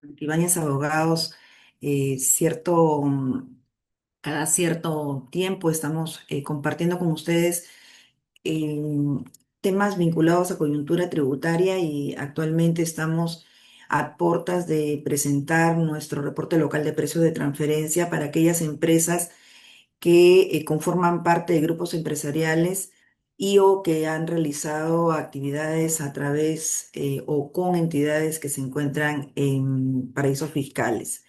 Ibáñez Abogados, cierto, cada cierto tiempo estamos compartiendo con ustedes eh, temas vinculados a coyuntura tributaria y actualmente estamos a puertas de presentar nuestro reporte local de precios de transferencia para aquellas empresas que conforman parte de grupos empresariales y o que han realizado actividades a través o con entidades que se encuentran en paraísos fiscales.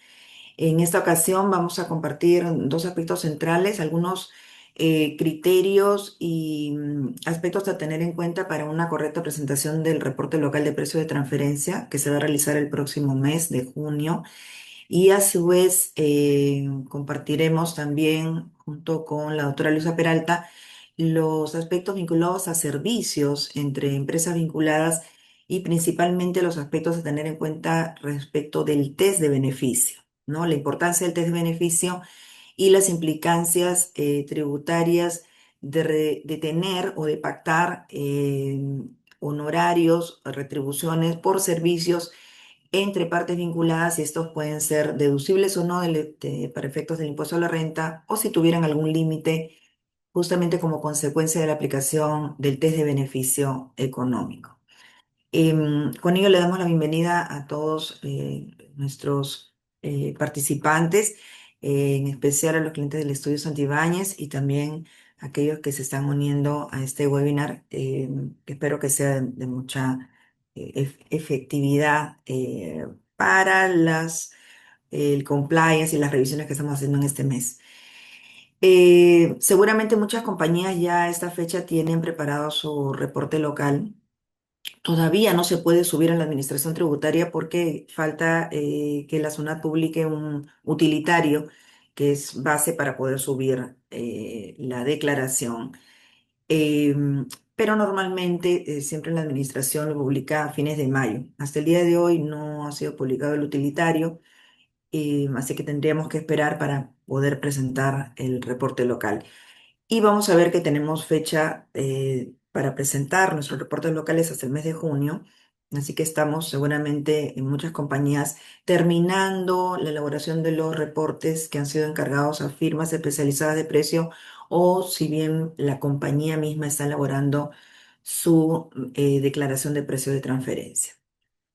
En esta ocasión vamos a compartir dos aspectos centrales, algunos criterios y aspectos a tener en cuenta para una correcta presentación del reporte local de precios de transferencia que se va a realizar el próximo mes de junio. Y a su vez compartiremos también junto con la doctora Luisa Peralta los aspectos vinculados a servicios entre empresas vinculadas y principalmente los aspectos a tener en cuenta respecto del test de beneficio, ¿no? La importancia del test de beneficio y las implicancias tributarias de tener o de pactar honorarios, retribuciones por servicios entre partes vinculadas y estos pueden ser deducibles o no para efectos del impuesto a la renta o si tuvieran algún límite justamente como consecuencia de la aplicación del test de beneficio económico. Con ello le damos la bienvenida a todos nuestros participantes, en especial a los clientes del Estudio Santibáñez y también a aquellos que se están uniendo a este webinar, que espero que sea de mucha efectividad para el compliance y las revisiones que estamos haciendo en este mes. Seguramente muchas compañías ya a esta fecha tienen preparado su reporte local. Todavía no se puede subir a la administración tributaria porque falta que la SUNAT publique un utilitario que es base para poder subir la declaración. Pero normalmente siempre la administración lo publica a fines de mayo. Hasta el día de hoy no ha sido publicado el utilitario, así que tendríamos que esperar para poder presentar el reporte local. Y vamos a ver que tenemos fecha para presentar nuestros reportes locales hasta el mes de junio. Así que estamos seguramente en muchas compañías terminando la elaboración de los reportes que han sido encargados a firmas especializadas de precio o si bien la compañía misma está elaborando su declaración de precio de transferencia.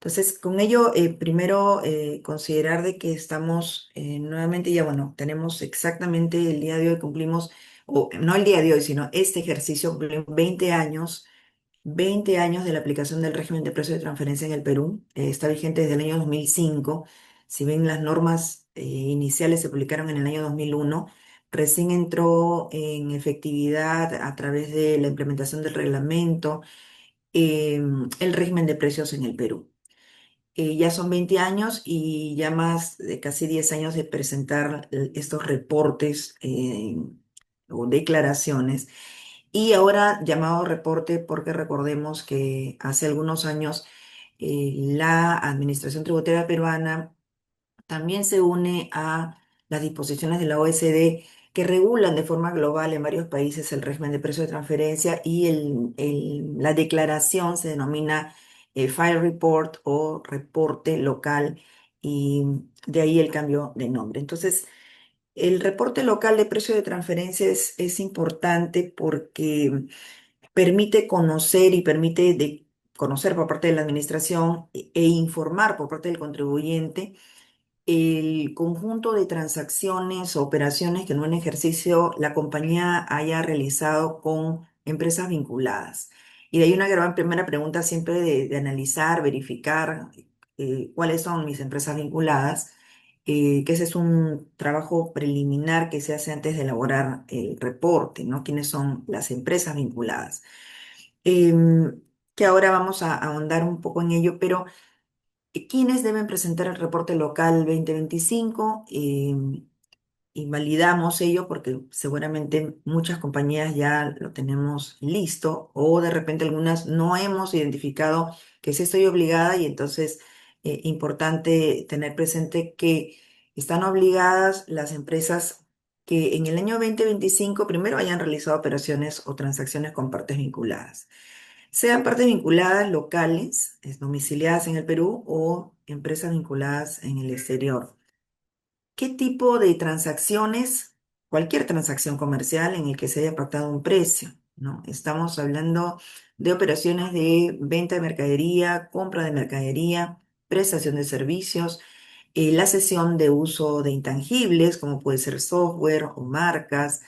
Entonces, con ello, primero considerar de que estamos nuevamente, ya bueno, tenemos exactamente el día de hoy, cumplimos, o no el día de hoy, sino este ejercicio, cumplimos 20 años de la aplicación del régimen de precios de transferencia en el Perú. Está vigente desde el año 2005. Si bien las normas iniciales se publicaron en el año 2001, recién entró en efectividad a través de la implementación del reglamento el régimen de precios en el Perú. Ya son 20 años y ya más de casi 10 años de presentar estos reportes o declaraciones. Y ahora llamado reporte porque recordemos que hace algunos años la Administración Tributaria Peruana también se une a las disposiciones de la OECD que regulan de forma global en varios países el régimen de precio de transferencia y la declaración se denomina File Report o reporte local y de ahí el cambio de nombre. Entonces, el reporte local de precio de transferencia es importante porque permite conocer y permite conocer por parte de la administración e informar por parte del contribuyente el conjunto de transacciones o operaciones que en un ejercicio la compañía haya realizado con empresas vinculadas. Y de ahí una gran primera pregunta siempre de analizar, verificar cuáles son mis empresas vinculadas, que ese es un trabajo preliminar que se hace antes de elaborar el reporte, ¿no? ¿Quiénes son las empresas vinculadas? Que ahora vamos a ahondar un poco en ello, pero ¿quiénes deben presentar el reporte local 2025? Y validamos ello porque seguramente muchas compañías ya lo tenemos listo o de repente algunas no hemos identificado que sí estoy obligada y entonces importante tener presente que están obligadas las empresas que en el año 2025 primero hayan realizado operaciones o transacciones con partes vinculadas. sean partes vinculadas locales, domiciliadas en el Perú o empresas vinculadas en el exterior. ¿Qué tipo de transacciones? Cualquier transacción comercial en el que se haya pactado un precio, ¿no? Estamos hablando de operaciones de venta de mercadería, compra de mercadería, prestación de servicios, la cesión de uso de intangibles, como puede ser software o marcas,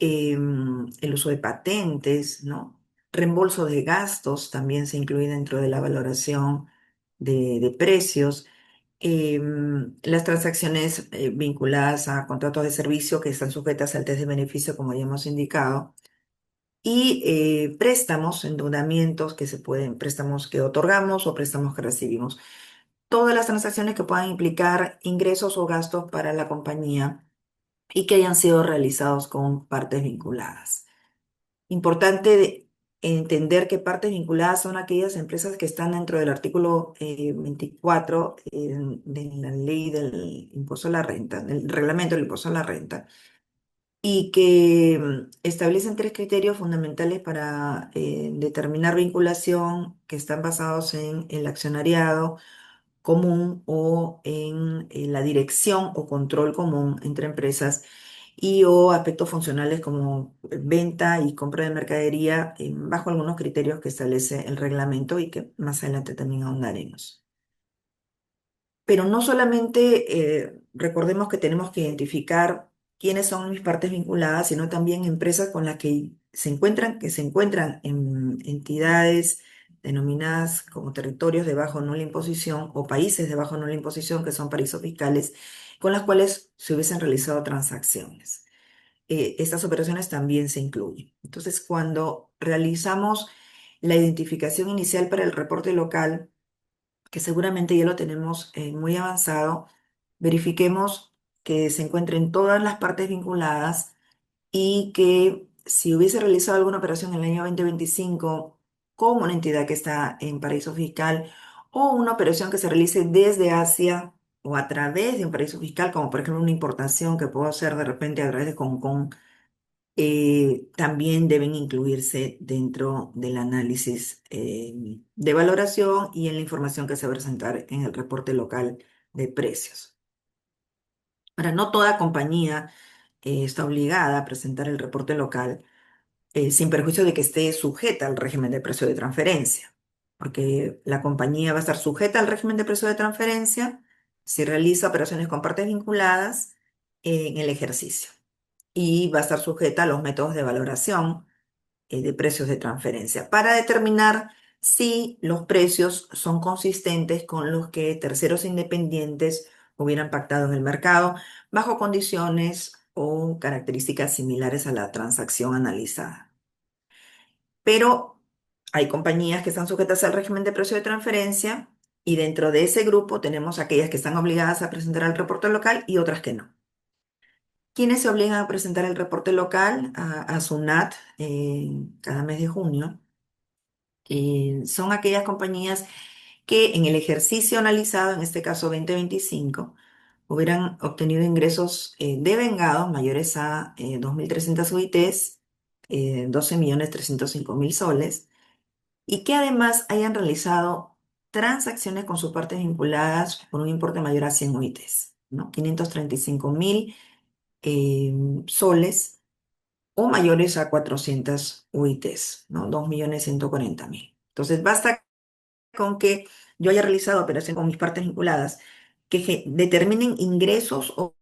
el uso de patentes, ¿no? Reembolso de gastos también se incluye dentro de la valoración de precios. Las transacciones vinculadas a contratos de servicio que están sujetas al test de beneficio, como ya hemos indicado, y préstamos, endeudamientos que se pueden, préstamos que otorgamos o préstamos que recibimos. Todas las transacciones que puedan implicar ingresos o gastos para la compañía y que hayan sido realizados con partes vinculadas. Importante entender que partes vinculadas son aquellas empresas que están dentro del artículo 24 de la ley del impuesto a la renta, del reglamento del impuesto a la renta, y que establecen tres criterios fundamentales para determinar vinculación que están basados en el accionariado común o en la dirección o control común entre empresas y o aspectos funcionales como venta y compra de mercadería bajo algunos criterios que establece el reglamento y que más adelante también ahondaremos. Pero no solamente recordemos que tenemos que identificar quiénes son mis partes vinculadas, sino también empresas con las que se encuentran en entidades denominadas como territorios de bajo o nula imposición o países de bajo o nula imposición, que son paraísos fiscales, con las cuales se hubiesen realizado transacciones. Estas operaciones también se incluyen. Entonces, cuando realizamos la identificación inicial para el reporte local, que seguramente ya lo tenemos muy avanzado, verifiquemos que se encuentren todas las partes vinculadas y que si hubiese realizado alguna operación en el año 2025 con una entidad que está en paraíso fiscal o una operación que se realice desde Asia o a través de un paraíso fiscal, como por ejemplo una importación que puedo hacer de repente a través de Hong Kong, también deben incluirse dentro del análisis de valoración y en la información que se va a presentar en el reporte local de precios. Ahora, no toda compañía está obligada a presentar el reporte local sin perjuicio de que esté sujeta al régimen de precio de transferencia, porque la compañía va a estar sujeta al régimen de precio de transferencia si realiza operaciones con partes vinculadas en el ejercicio y va a estar sujeta a los métodos de valoración de precios de transferencia para determinar si los precios son consistentes con los que terceros independientes hubieran pactado en el mercado bajo condiciones o características similares a la transacción analizada. Pero hay compañías que están sujetas al régimen de precio de transferencia y dentro de ese grupo tenemos aquellas que están obligadas a presentar el reporte local y otras que no. ¿Quiénes se obligan a presentar el reporte local a SUNAT cada mes de junio? Son aquellas compañías que en el ejercicio analizado, en este caso 2025, hubieran obtenido ingresos devengados mayores a 2.300 UITs, 12.305.000 soles, y que además hayan realizado transacciones con sus partes vinculadas por un importe mayor a 100 UITs, ¿no? 535.000 eh, soles o mayores a 400 UITs, ¿no? 2.140.000. Entonces, basta con que yo haya realizado operaciones con mis partes vinculadas que determinen ingresos o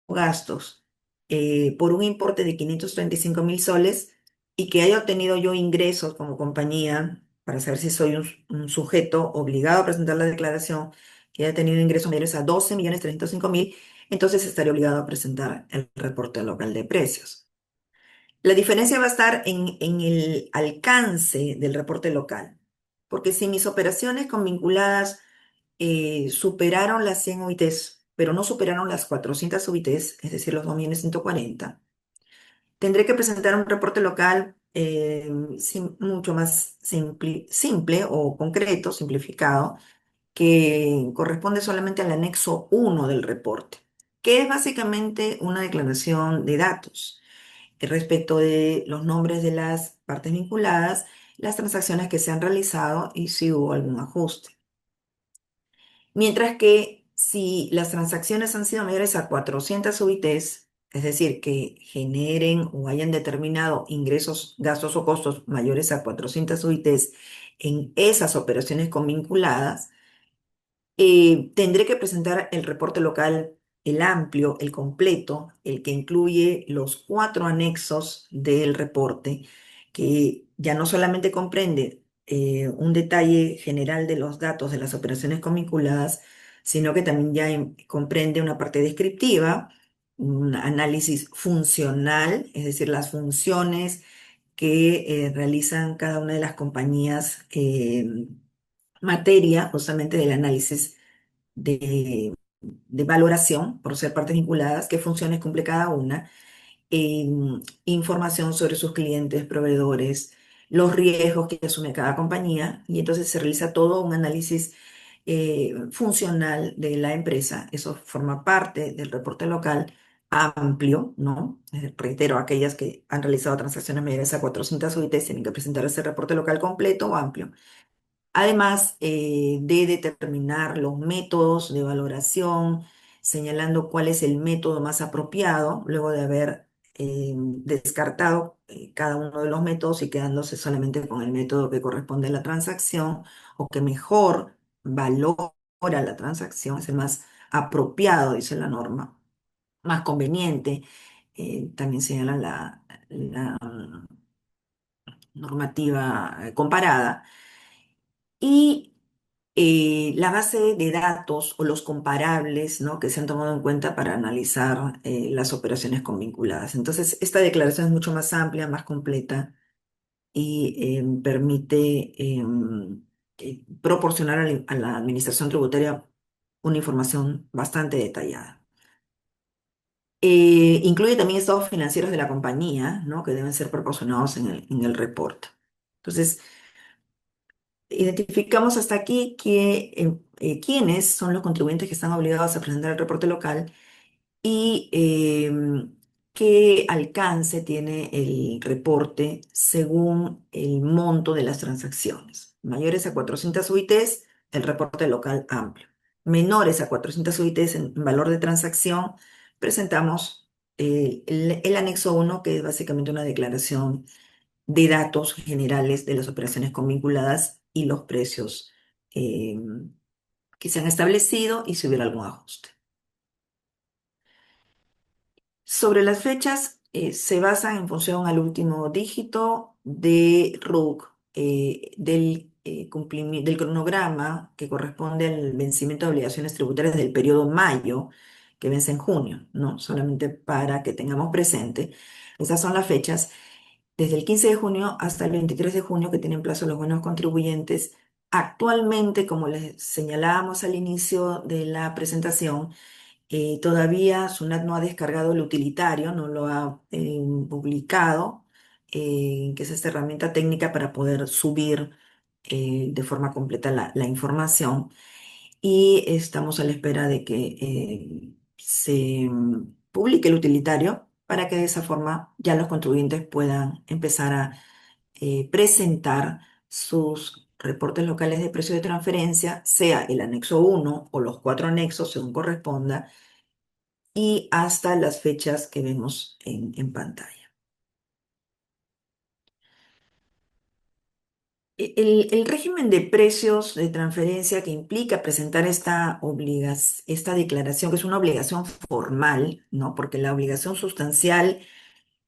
gastos por un importe de 535.000 soles y que haya obtenido yo ingresos como compañía para saber si soy un sujeto obligado a presentar la declaración, que haya tenido ingresos mayores a 12.305.000, entonces estaré obligado a presentar el reporte local de precios. La diferencia va a estar en el alcance del reporte local, porque si mis operaciones con vinculadas superaron las 100 UITs, pero no superaron las 400 UITs, es decir, los 2.140.000, tendré que presentar un reporte local mucho más simple o concreto, simplificado, que corresponde solamente al anexo 1 del reporte, que es básicamente una declaración de datos respecto de los nombres de las partes vinculadas las transacciones que se han realizado y si hubo algún ajuste. Mientras que si las transacciones han sido mayores a 400 UITs, es decir, que generen o hayan determinado ingresos, gastos o costos mayores a 400 UITs en esas operaciones convinculadas, tendré que presentar el reporte local, el amplio, el completo, el que incluye los cuatro anexos del reporte, que ya no solamente comprende un detalle general de los datos de las operaciones convinculadas, sino que también ya comprende una parte descriptiva, un análisis funcional, es decir, las funciones que realizan cada una de las compañías, materia justamente del análisis de valoración por ser partes vinculadas, qué funciones cumple cada una, información sobre sus clientes, proveedores, los riesgos que asume cada compañía, y entonces se realiza todo un análisis funcional de la empresa. Eso forma parte del reporte local amplio, ¿no? Reitero, aquellas que han realizado transacciones mayores a 400 UITs tienen que presentar ese reporte local completo o amplio. Además de determinar los métodos de valoración, señalando cuál es el método más apropiado, luego de haber descartado cada uno de los métodos y quedándose solamente con el método que corresponde a la transacción o que mejor valora la transacción, es el más apropiado, dice la norma, más conveniente. También señala la normativa comparada. Y la base de datos o los comparables, ¿no?, que se han tomado en cuenta para analizar las operaciones convinculadas. Entonces, esta declaración es mucho más amplia, más completa y permite proporcionar a la administración tributaria una información bastante detallada. Incluye también estados financieros de la compañía, ¿no?, que deben ser proporcionados en el reporte. Entonces, identificamos hasta aquí quiénes son los contribuyentes que están obligados a presentar el reporte local y qué alcance tiene el reporte según el monto de las transacciones. Mayores a 400 UITs, el reporte local amplio. Menores a 400 UITs en valor de transacción, presentamos el anexo 1, que es básicamente una declaración de datos generales de las operaciones convinculadas y los precios eh, que se han establecido y si hubiera algún ajuste. Sobre las fechas, se basan en función al último dígito de RUC, del cronograma que corresponde al vencimiento de obligaciones tributarias del periodo mayo, que vence en junio, ¿no? Solamente para que tengamos presente. Esas son las fechas desde el 15 de junio hasta el 23 de junio que tienen plazo los buenos contribuyentes. Actualmente, como les señalábamos al inicio de la presentación, todavía SUNAT no ha descargado el utilitario, no lo ha publicado, que es esta herramienta técnica para poder subir de forma completa la información. Y estamos a la espera de que se publique el utilitario para que de esa forma ya los contribuyentes puedan empezar a presentar sus reportes locales de precio de transferencia, sea el anexo uno o los cuatro anexos, según corresponda, y hasta las fechas que vemos en pantalla. El régimen de precios de transferencia que implica presentar esta declaración, que es una obligación formal, ¿no? Porque la obligación sustancial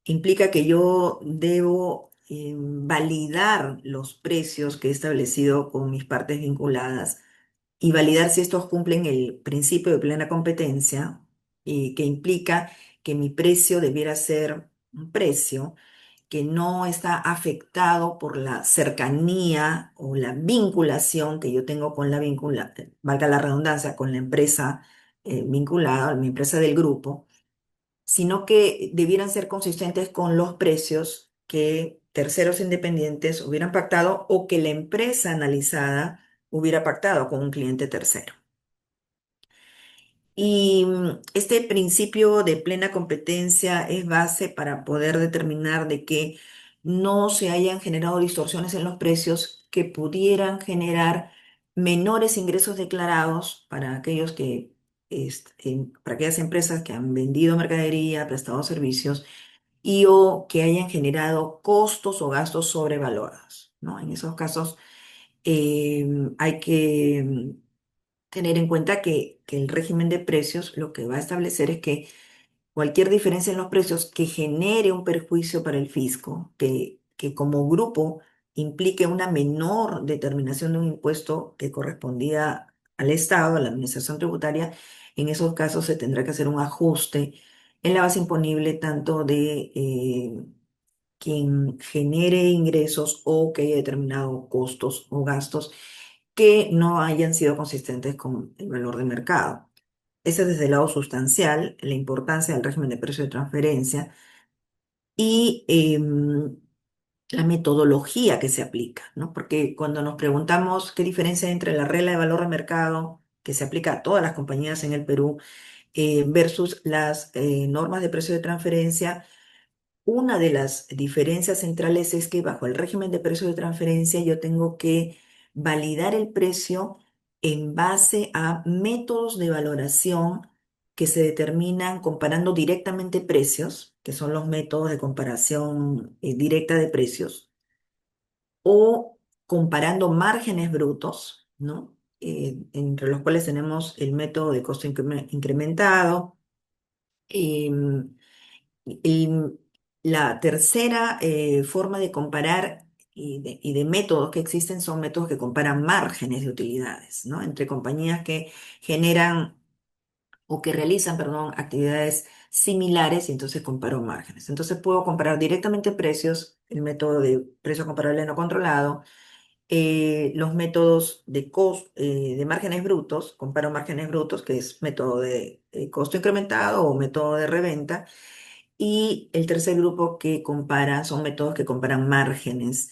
implica que yo debo validar los precios que he establecido con mis partes vinculadas y validar si estos cumplen el principio de plena competencia, que implica que mi precio debiera ser un precio que no está afectado por la cercanía o la vinculación que yo tengo con valga la redundancia, con la empresa vinculada, mi empresa del grupo, sino que debieran ser consistentes con los precios que terceros independientes hubieran pactado o que la empresa analizada hubiera pactado con un cliente tercero. Y este principio de plena competencia es base para poder determinar de que no se hayan generado distorsiones en los precios que pudieran generar menores ingresos declarados para aquellos para aquellas empresas que han vendido mercadería, prestado servicios y o que hayan generado costos o gastos sobrevalorados, ¿no? En esos casos hay que tener en cuenta que el régimen de precios lo que va a establecer es que cualquier diferencia en los precios que genere un perjuicio para el fisco, que como grupo implique una menor determinación de un impuesto que correspondía al Estado, a la administración tributaria, en esos casos se tendrá que hacer un ajuste en la base imponible tanto de quien genere ingresos o que haya determinado costos o gastos que no hayan sido consistentes con el valor de mercado. Ese es desde el lado sustancial, la importancia del régimen de precio de transferencia y la metodología que se aplica, ¿no? Porque cuando nos preguntamos qué diferencia hay entre la regla de valor de mercado que se aplica a todas las compañías en el Perú versus las normas de precio de transferencia, una de las diferencias centrales es que bajo el régimen de precio de transferencia yo tengo que validar el precio en base a métodos de valoración que se determinan comparando directamente precios, que son los métodos de comparación directa de precios, o comparando márgenes brutos, ¿no? Entre los cuales tenemos el método de costo incrementado. em, el- la tercera forma de comparar y de métodos que existen son métodos que comparan márgenes de utilidades, ¿no? Entre compañías que generan o que realizan, perdón, actividades similares y entonces comparo márgenes. Entonces puedo comparar directamente precios, el método de precio comparable no controlado, los métodos de márgenes brutos, comparo márgenes brutos, que es método de costo incrementado o método de reventa, y el tercer grupo que compara son métodos que comparan márgenes.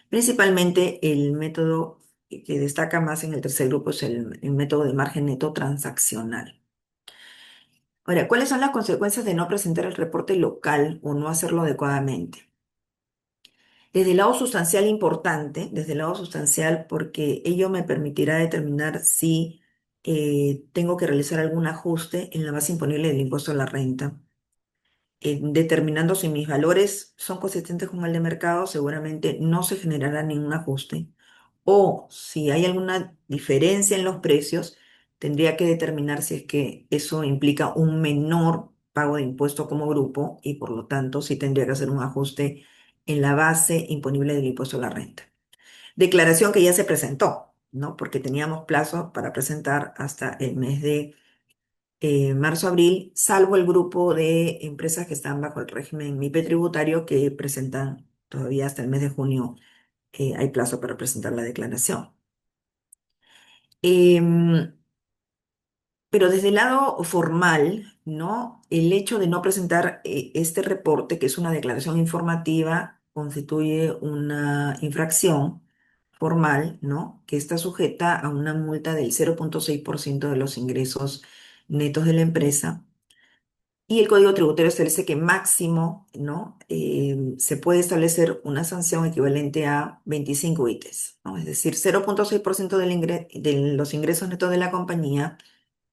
Principalmente el método que destaca más en el tercer grupo es el método de margen neto transaccional. Ahora, ¿cuáles son las consecuencias de no presentar el reporte local o no hacerlo adecuadamente? Desde el lado sustancial importante, desde el lado sustancial, porque ello me permitirá determinar si tengo que realizar algún ajuste en la base imponible del impuesto a la renta determinando si mis valores son consistentes con el de mercado, seguramente no se generará ningún ajuste. O si hay alguna diferencia en los precios, tendría que determinar si es que eso implica un menor pago de impuesto como grupo y por lo tanto sí tendría que hacer un ajuste en la base imponible del impuesto a la renta. Declaración que ya se presentó, ¿no? Porque teníamos plazo para presentar hasta el mes de marzo-abril, salvo el grupo de empresas que están bajo el régimen MIPE tributario que presentan todavía hasta el mes de junio, hay plazo para presentar la declaración. Em, pero desde el lado formal, ¿no? El hecho de no presentar este reporte, que es una declaración informativa, constituye una infracción formal, ¿no? Que está sujeta a una multa del 0,6% de los ingresos netos de la empresa. Y el Código Tributario establece que máximo, ¿no? Se puede establecer una sanción equivalente a 25 ITES, ¿no? Es decir, 0,6% de los ingresos netos de la compañía,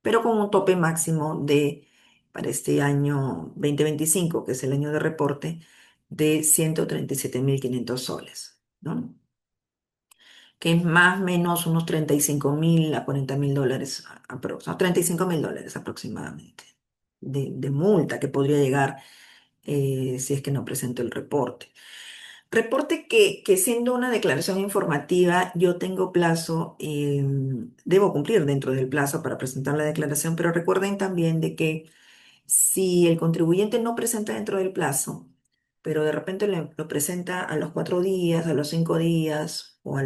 pero con un tope máximo para este año 2025, que es el año de reporte, de 137.500 soles, ¿no? Que es más o menos unos 35.000 a 40.000 dólares, aproximadamente, 35.000 dólares aproximadamente de multa que podría llegar si es que no presento el reporte. Reporte que siendo una declaración informativa, yo tengo plazo, debo cumplir dentro del plazo para presentar la declaración, pero recuerden también de que si el contribuyente no presenta dentro del plazo, pero de repente lo presenta a los 4 días, a los 5 días o a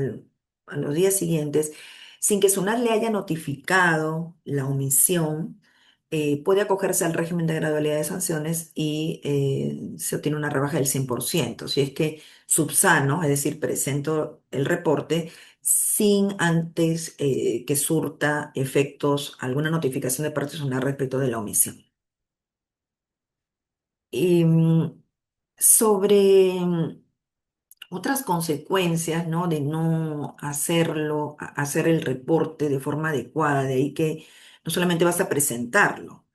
los días siguientes, sin que SUNAT le haya notificado la omisión, puede acogerse al régimen de gradualidad de sanciones y se obtiene una rebaja del 100%. Si es que subsano, es decir, presento el reporte sin antes que surta efectos alguna notificación de parte de SUNAT respecto de la omisión. Y sobre Otras consecuencias, ¿no? De no hacerlo, hacer el reporte de forma adecuada, de ahí que no solamente vas a presentarlo,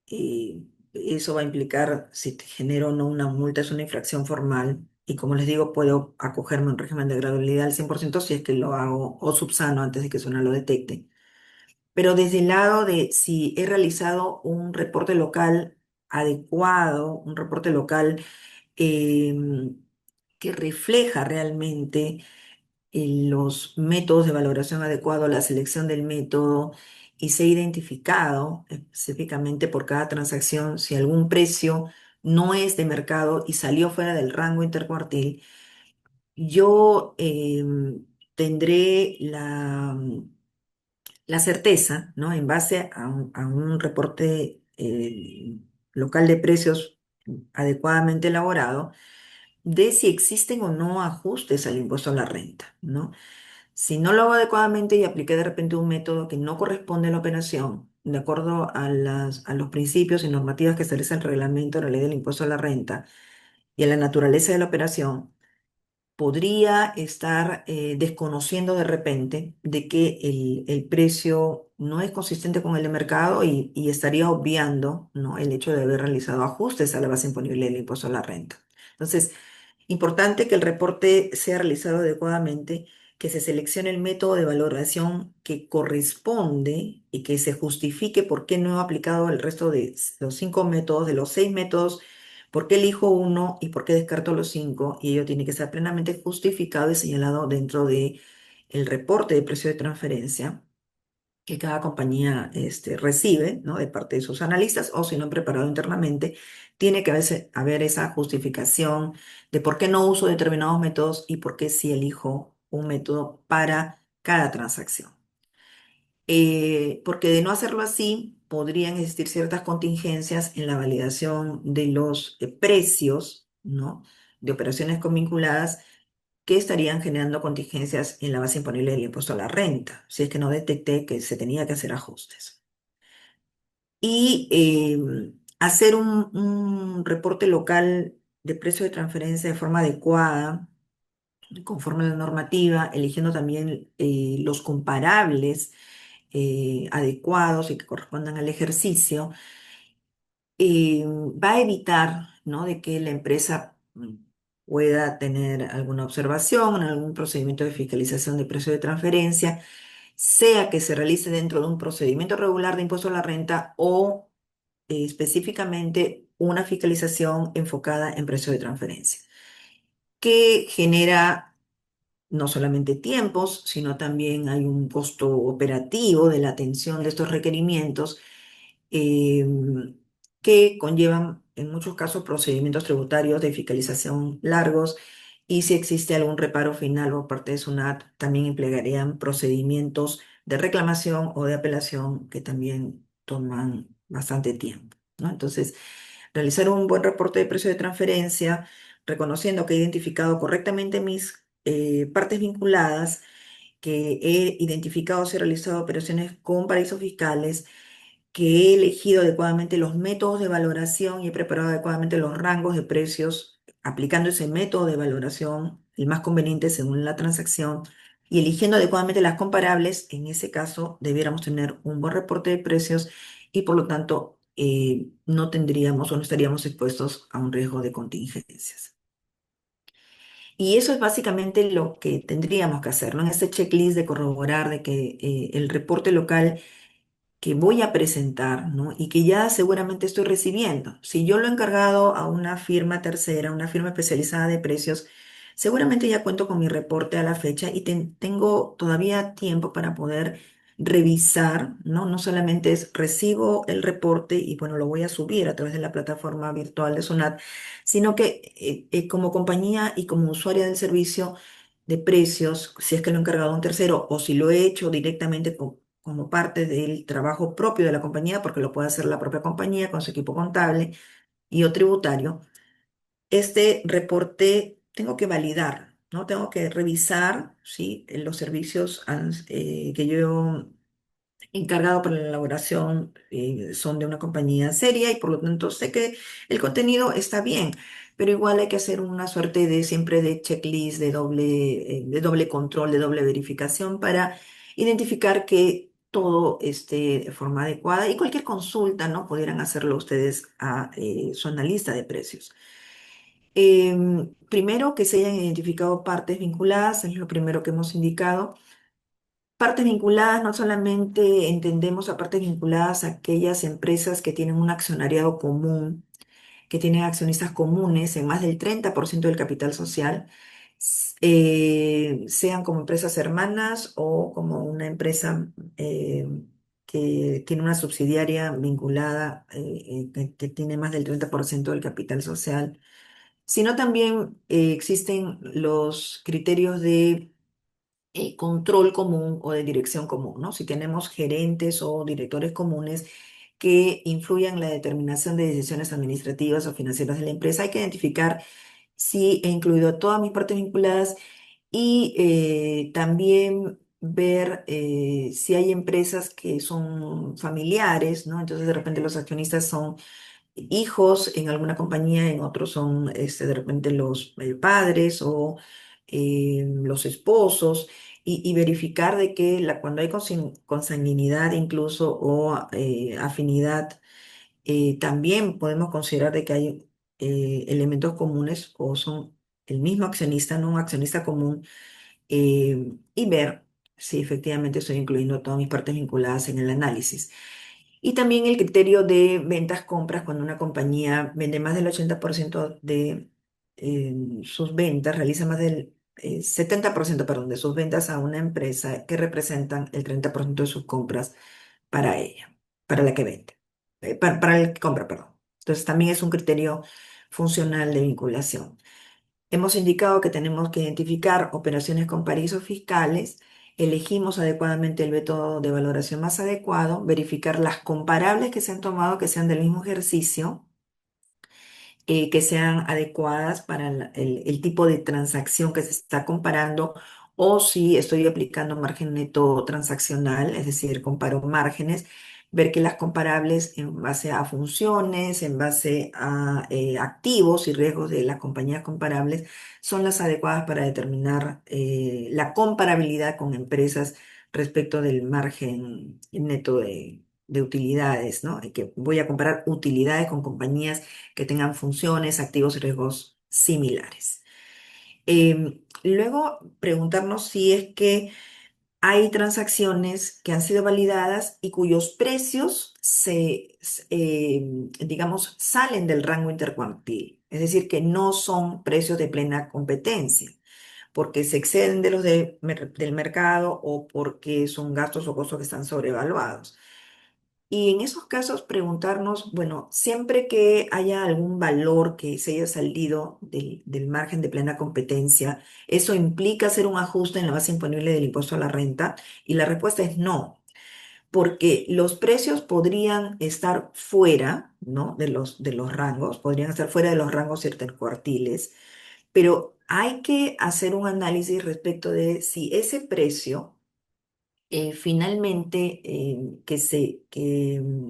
eso va a implicar si te genero o no una multa, es una infracción formal. Y como les digo, puedo acogerme a un régimen de gradualidad al 100% si es que lo hago o subsano antes de que SUNAT lo detecte. Pero desde el lado de si he realizado un reporte local adecuado, un reporte local em, que refleja realmente los métodos de valoración adecuado, la selección del método y se ha identificado específicamente por cada transacción si algún precio no es de mercado y salió fuera del rango intercuartil, yo tendré la certeza, ¿no? En base a un reporte local de precios adecuadamente elaborado, de si existen o no ajustes al impuesto a la renta, ¿no? Si no lo hago adecuadamente y apliqué de repente un método que no corresponde a la operación, de acuerdo a los principios y normativas que establece el reglamento de la ley del impuesto a la renta y a la naturaleza de la operación, podría estar desconociendo de repente de que el precio no es consistente con el de mercado y estaría obviando, ¿no? El hecho de haber realizado ajustes a la base imponible del impuesto a la renta. Entonces, importante que el reporte sea realizado adecuadamente, que se seleccione el método de valoración que corresponde y que se justifique por qué no he aplicado el resto de los 5 métodos, de los 6 métodos, por qué elijo uno y por qué descarto los 5, y ello tiene que estar plenamente justificado y señalado dentro de el reporte de precio de transferencia que cada compañía recibe, ¿no? De parte de sus analistas, o si no han preparado internamente, tiene que haber esa justificación de por qué no uso determinados métodos y por qué sí elijo un método para cada transacción. Porque de no hacerlo así, podrían existir ciertas contingencias en la validación de los precios, ¿no? De operaciones convinculadas que estarían generando contingencias en la base imponible del impuesto a la renta, si es que no detecté que se tenía que hacer ajustes. Y hacer un reporte local de precio de transferencia de forma adecuada, conforme a la normativa, eligiendo también los comparables adecuados y que correspondan al ejercicio, va a evitar, ¿no? De que la empresa pueda tener alguna observación en algún procedimiento de fiscalización de precio de transferencia, sea que se realice dentro de un procedimiento regular de impuesto a la renta o específicamente una fiscalización enfocada en precio de transferencia, que genera no solamente tiempos, sino también hay un costo operativo de la atención de estos requerimientos eh, que conllevan en muchos casos procedimientos tributarios de fiscalización largos, y si existe algún reparo final por parte de SUNAT, también emplearían procedimientos de reclamación o de apelación que también toman bastante tiempo, ¿no? Entonces, realizar un buen reporte de precio de transferencia, reconociendo que he identificado correctamente mis partes vinculadas, que he identificado si he realizado operaciones con paraísos fiscales, que he elegido adecuadamente los métodos de valoración y he preparado adecuadamente los rangos de precios, aplicando ese método de valoración, el más conveniente según la transacción, y eligiendo adecuadamente las comparables. En ese caso, debiéramos tener un buen reporte de precios y por lo tanto no tendríamos o no estaríamos expuestos a un riesgo de contingencias. Y eso es básicamente lo que tendríamos que hacer, ¿no? En este checklist de corroborar de que el reporte local que voy a presentar, ¿no? Y que ya seguramente estoy recibiendo. Si yo lo he encargado a una firma tercera, una firma especializada de precios, seguramente ya cuento con mi reporte a la fecha y tengo todavía tiempo para poder revisar, ¿no? No solamente es recibo el reporte y bueno, lo voy a subir a través de la plataforma virtual de SUNAT, sino que como compañía y como usuaria del servicio de precios, si es que lo he encargado a un tercero o si lo he hecho directamente como parte del trabajo propio de la compañía, porque lo puede hacer la propia compañía con su equipo contable y o tributario, este reporte tengo que validar, ¿no? Tengo que revisar, ¿sí? Los servicios que yo encargado para la elaboración son de una compañía seria y por lo tanto sé que el contenido está bien, pero igual hay que hacer una suerte de siempre de checklist, de doble control, de doble verificación para identificar que todo esté de forma adecuada y cualquier consulta, ¿no? Pudieran hacerlo ustedes a su analista de precios. Primero, que se hayan identificado partes vinculadas, es lo primero que hemos indicado. Partes vinculadas, no solamente entendemos a partes vinculadas a aquellas empresas que tienen un accionariado común, que tienen accionistas comunes en más del 30% del capital social, sean como empresas hermanas o como una empresa que tiene una subsidiaria vinculada que tiene más del 30% del capital social, sino también existen los criterios de control común o de dirección común, ¿no? Si tenemos gerentes o directores comunes que influyan en la determinación de decisiones administrativas o financieras de la empresa, hay que identificar si he incluido a todas mis partes vinculadas y también ver si hay empresas que son familiares, ¿no? Entonces de repente los accionistas son hijos en alguna compañía, en otros son de repente los padres o los esposos, y verificar de que cuando hay consanguinidad incluso o afinidad, también podemos considerar de que hay elementos comunes o son el mismo accionista, no un accionista común, y ver si efectivamente estoy incluyendo todas mis partes vinculadas en el análisis. Y también el criterio de ventas-compras, cuando una compañía vende más del 80% de sus ventas, realiza más del 70%, perdón, de sus ventas a una empresa que representan el 30% de sus compras para ella, para la que vende, para el que compra, perdón. Entonces también es un criterio funcional de vinculación. Hemos indicado que tenemos que identificar operaciones con paraísos fiscales, elegimos adecuadamente el método de valoración más adecuado, verificar las comparables que se han tomado, que sean del mismo ejercicio, que sean adecuadas para el tipo de transacción que se está comparando, o si estoy aplicando margen neto transaccional, es decir, comparo márgenes, ver que las comparables en base a funciones, en base a activos y riesgos de las compañías comparables son las adecuadas para determinar la comparabilidad con empresas respecto del margen neto de utilidades, ¿no? Y que voy a comparar utilidades con compañías que tengan funciones, activos y riesgos similares. Luego, preguntarnos si es que hay transacciones que han sido validadas y cuyos precios digamos, salen del rango intercuartil, es decir, que no son precios de plena competencia, porque se exceden de los del mercado o porque son gastos o costos que están sobrevaluados. Y en esos casos preguntarnos, bueno, siempre que haya algún valor que se haya salido del margen de plena competencia, ¿eso implica hacer un ajuste en la base imponible del impuesto a la renta? Y la respuesta es no, porque los precios podrían estar fuera, ¿no? de los rangos, podrían estar fuera de los rangos intercuartiles, pero hay que hacer un análisis respecto de si ese precio finalmente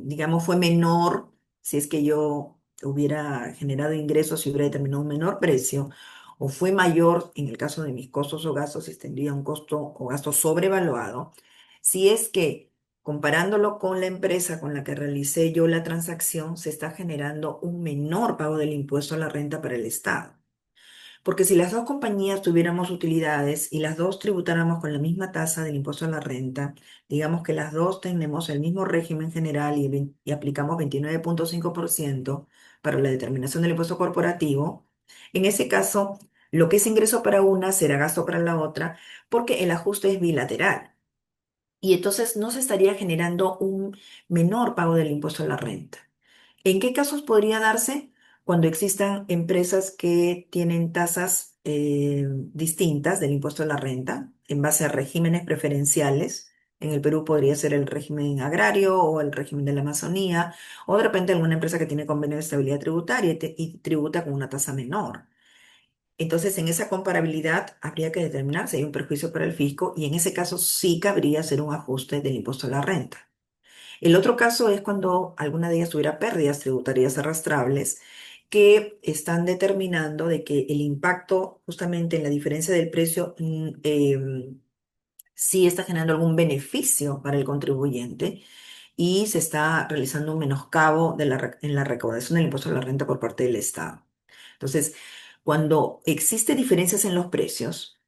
digamos, fue menor, si es que yo hubiera generado ingresos y hubiera determinado un menor precio, o fue mayor en el caso de mis costos o gastos, si tendría un costo o gasto sobrevaluado, si es que comparándolo con la empresa con la que realicé yo la transacción, se está generando un menor pago del impuesto a la renta para el Estado. Porque si las dos compañías tuviéramos utilidades y las dos tributáramos con la misma tasa del impuesto a la renta, digamos que las dos tenemos el mismo régimen general y aplicamos 29,5% para la determinación del impuesto corporativo, en ese caso, lo que es ingreso para una será gasto para la otra, porque el ajuste es bilateral. Y entonces no se estaría generando un menor pago del impuesto a la renta. ¿En qué casos podría darse? Cuando existan empresas que tienen tasas distintas del impuesto a la renta en base a regímenes preferenciales. En el Perú podría ser el régimen agrario o el régimen de la Amazonía, o de repente alguna empresa que tiene convenio de estabilidad tributaria y tributa con una tasa menor. Entonces, en esa comparabilidad habría que determinar si hay un perjuicio para el fisco y en ese caso sí cabría hacer un ajuste del impuesto a la renta. El otro caso es cuando alguna de ellas tuviera pérdidas tributarias arrastrables que están determinando de que el impacto justamente en la diferencia del precio sí está generando algún beneficio para el contribuyente y se está realizando un menoscabo en la recaudación del impuesto a la renta por parte del Estado. Entonces, cuando existe diferencias en los precios,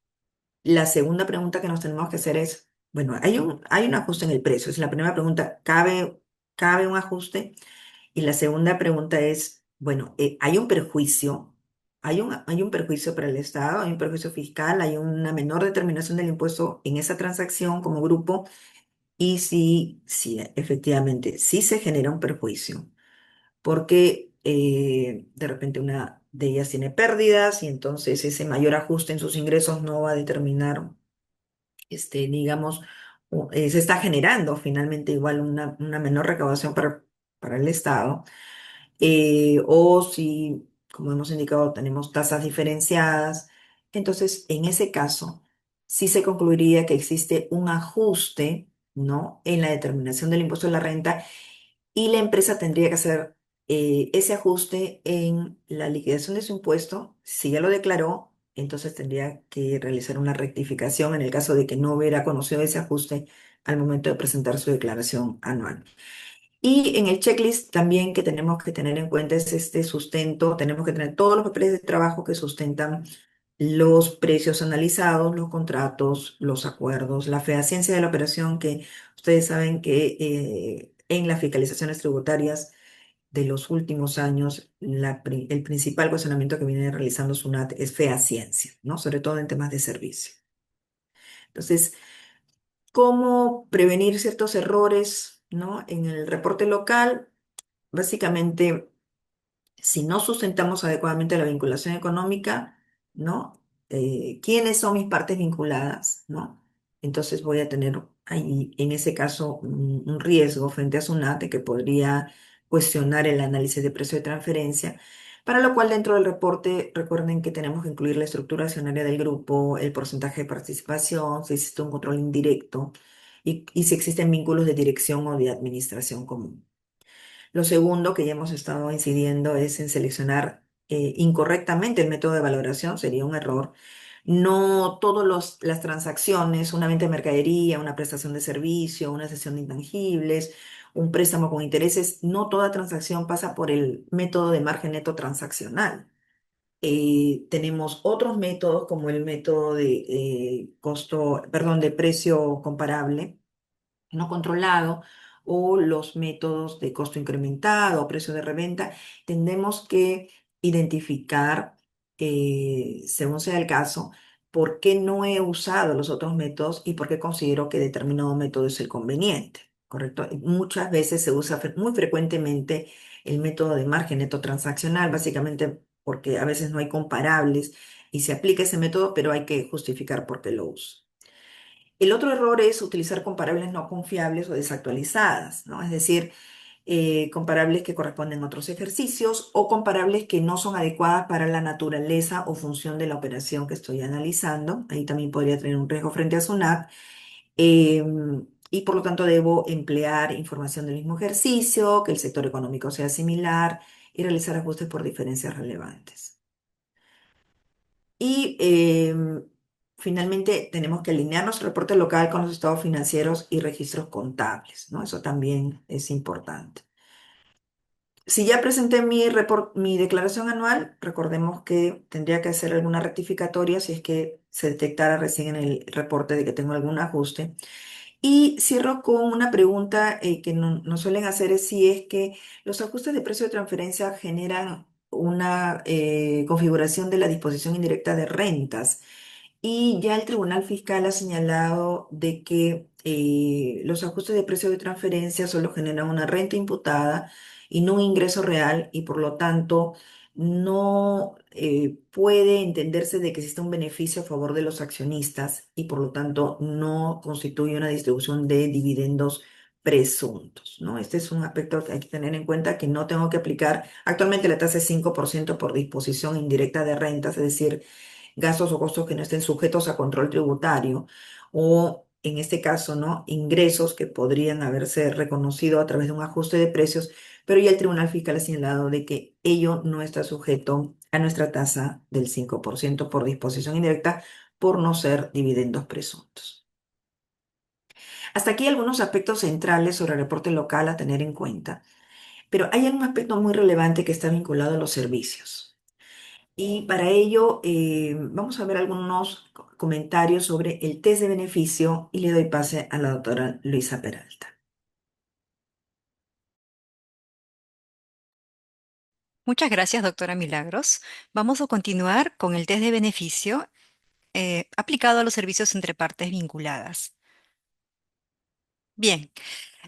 la segunda pregunta que nos tenemos que hacer es, bueno, hay un ajuste en el precio. Es la primera pregunta, ¿cabe un ajuste? Y la segunda pregunta es, bueno, ¿hay un perjuicio? Hay un perjuicio para el Estado? ¿Hay un perjuicio fiscal? ¿Hay una menor determinación del impuesto en esa transacción como grupo? Y si efectivamente, sí se genera un perjuicio, porque de repente una de ellas tiene pérdidas y entonces ese mayor ajuste en sus ingresos no va a determinar, digamos, se está generando finalmente igual una menor recaudación para el Estado. O si, como hemos indicado, tenemos tasas diferenciadas, entonces en ese caso sí se concluiría que existe un ajuste, ¿no?, en la determinación del impuesto de la renta y la empresa tendría que hacer ese ajuste en la liquidación de su impuesto. Si ya lo declaró, entonces tendría que realizar una rectificación en el caso de que no hubiera conocido ese ajuste al momento de presentar su declaración anual. Y en el checklist también que tenemos que tener en cuenta es este sustento. Tenemos que tener todos los papeles de trabajo que sustentan los precios analizados, los contratos, los acuerdos, la fehaciencia de la operación, que ustedes saben que en las fiscalizaciones tributarias de los últimos años, el principal cuestionamiento que viene realizando SUNAT es fehaciencia, ¿no? Sobre todo en temas de servicio. Entonces, ¿cómo prevenir ciertos errores, ¿no?, en el reporte local? Básicamente, si no sustentamos adecuadamente la vinculación económica, ¿no? ¿Quiénes son mis partes vinculadas, ¿no? Entonces voy a tener ahí, en ese caso, un riesgo frente a SUNAT que podría cuestionar el análisis de precio de transferencia, para lo cual dentro del reporte recuerden que tenemos que incluir la estructura accionaria del grupo, el porcentaje de participación, si existe un control indirecto y si existen vínculos de dirección o de administración común. Lo segundo que ya hemos estado incidiendo es en seleccionar incorrectamente el método de valoración, sería un error. No todas las transacciones, una venta de mercadería, una prestación de servicio, una cesión de intangibles, un préstamo con intereses, no toda transacción pasa por el método de margen neto transaccional. Tenemos otros métodos como el método de perdón, de precio comparable no controlado o los métodos de costo incrementado o precio de reventa, tendremos que identificar, según sea el caso, por qué no he usado los otros métodos y por qué considero que determinado método es el conveniente, ¿correcto? Y muchas veces se usa muy frecuentemente el método de margen neto transaccional, básicamente porque a veces no hay comparables y se aplica ese método, pero hay que justificar por qué lo uso. El otro error es utilizar comparables no confiables o desactualizadas, ¿no? Es decir, comparables que corresponden a otros ejercicios o comparables que no son adecuadas para la naturaleza o función de la operación que estoy analizando. Ahí también podría tener un riesgo frente a SUNAT. Y por lo tanto debo emplear información del mismo ejercicio, que el sector económico sea similar y realizar ajustes por diferencias relevantes. Y finalmente tenemos que alinear nuestro reporte local con los estados financieros y registros contables, ¿no? Eso también es importante. Si ya presenté mi declaración anual, recordemos que tendría que hacer alguna rectificatoria si es que se detectara recién en el reporte de que tengo algún ajuste. Y cierro con una pregunta que nos suelen hacer es si es que los ajustes de precio de transferencia generan una configuración de la disposición indirecta de rentas. Y ya el Tribunal Fiscal ha señalado de que los ajustes de precio de transferencia solo generan una renta imputada y no un ingreso real y por lo tanto no puede entenderse de que exista un beneficio a favor de los accionistas y por lo tanto no constituye una distribución de dividendos presuntos, ¿no? Este es un aspecto que hay que tener en cuenta que no tengo que aplicar. Actualmente la tasa es 5% por disposición indirecta de rentas, es decir, gastos o costos que no estén sujetos a control tributario o en este caso, ¿no? Ingresos que podrían haberse reconocido a través de un ajuste de precios, pero ya el Tribunal Fiscal ha señalado de que ello no está sujeto a nuestra tasa del 5% por disposición indirecta por no ser dividendos presuntos. Hasta aquí algunos aspectos centrales sobre el reporte local a tener en cuenta, pero hay un aspecto muy relevante que está vinculado a los servicios. Y para ello vamos a ver algunos comentarios sobre el test de beneficio y le doy pase a la doctora Luisa Peralta. Muchas gracias, doctora Milagros. Vamos a continuar con el test de beneficio aplicado a los servicios entre partes vinculadas. Bien,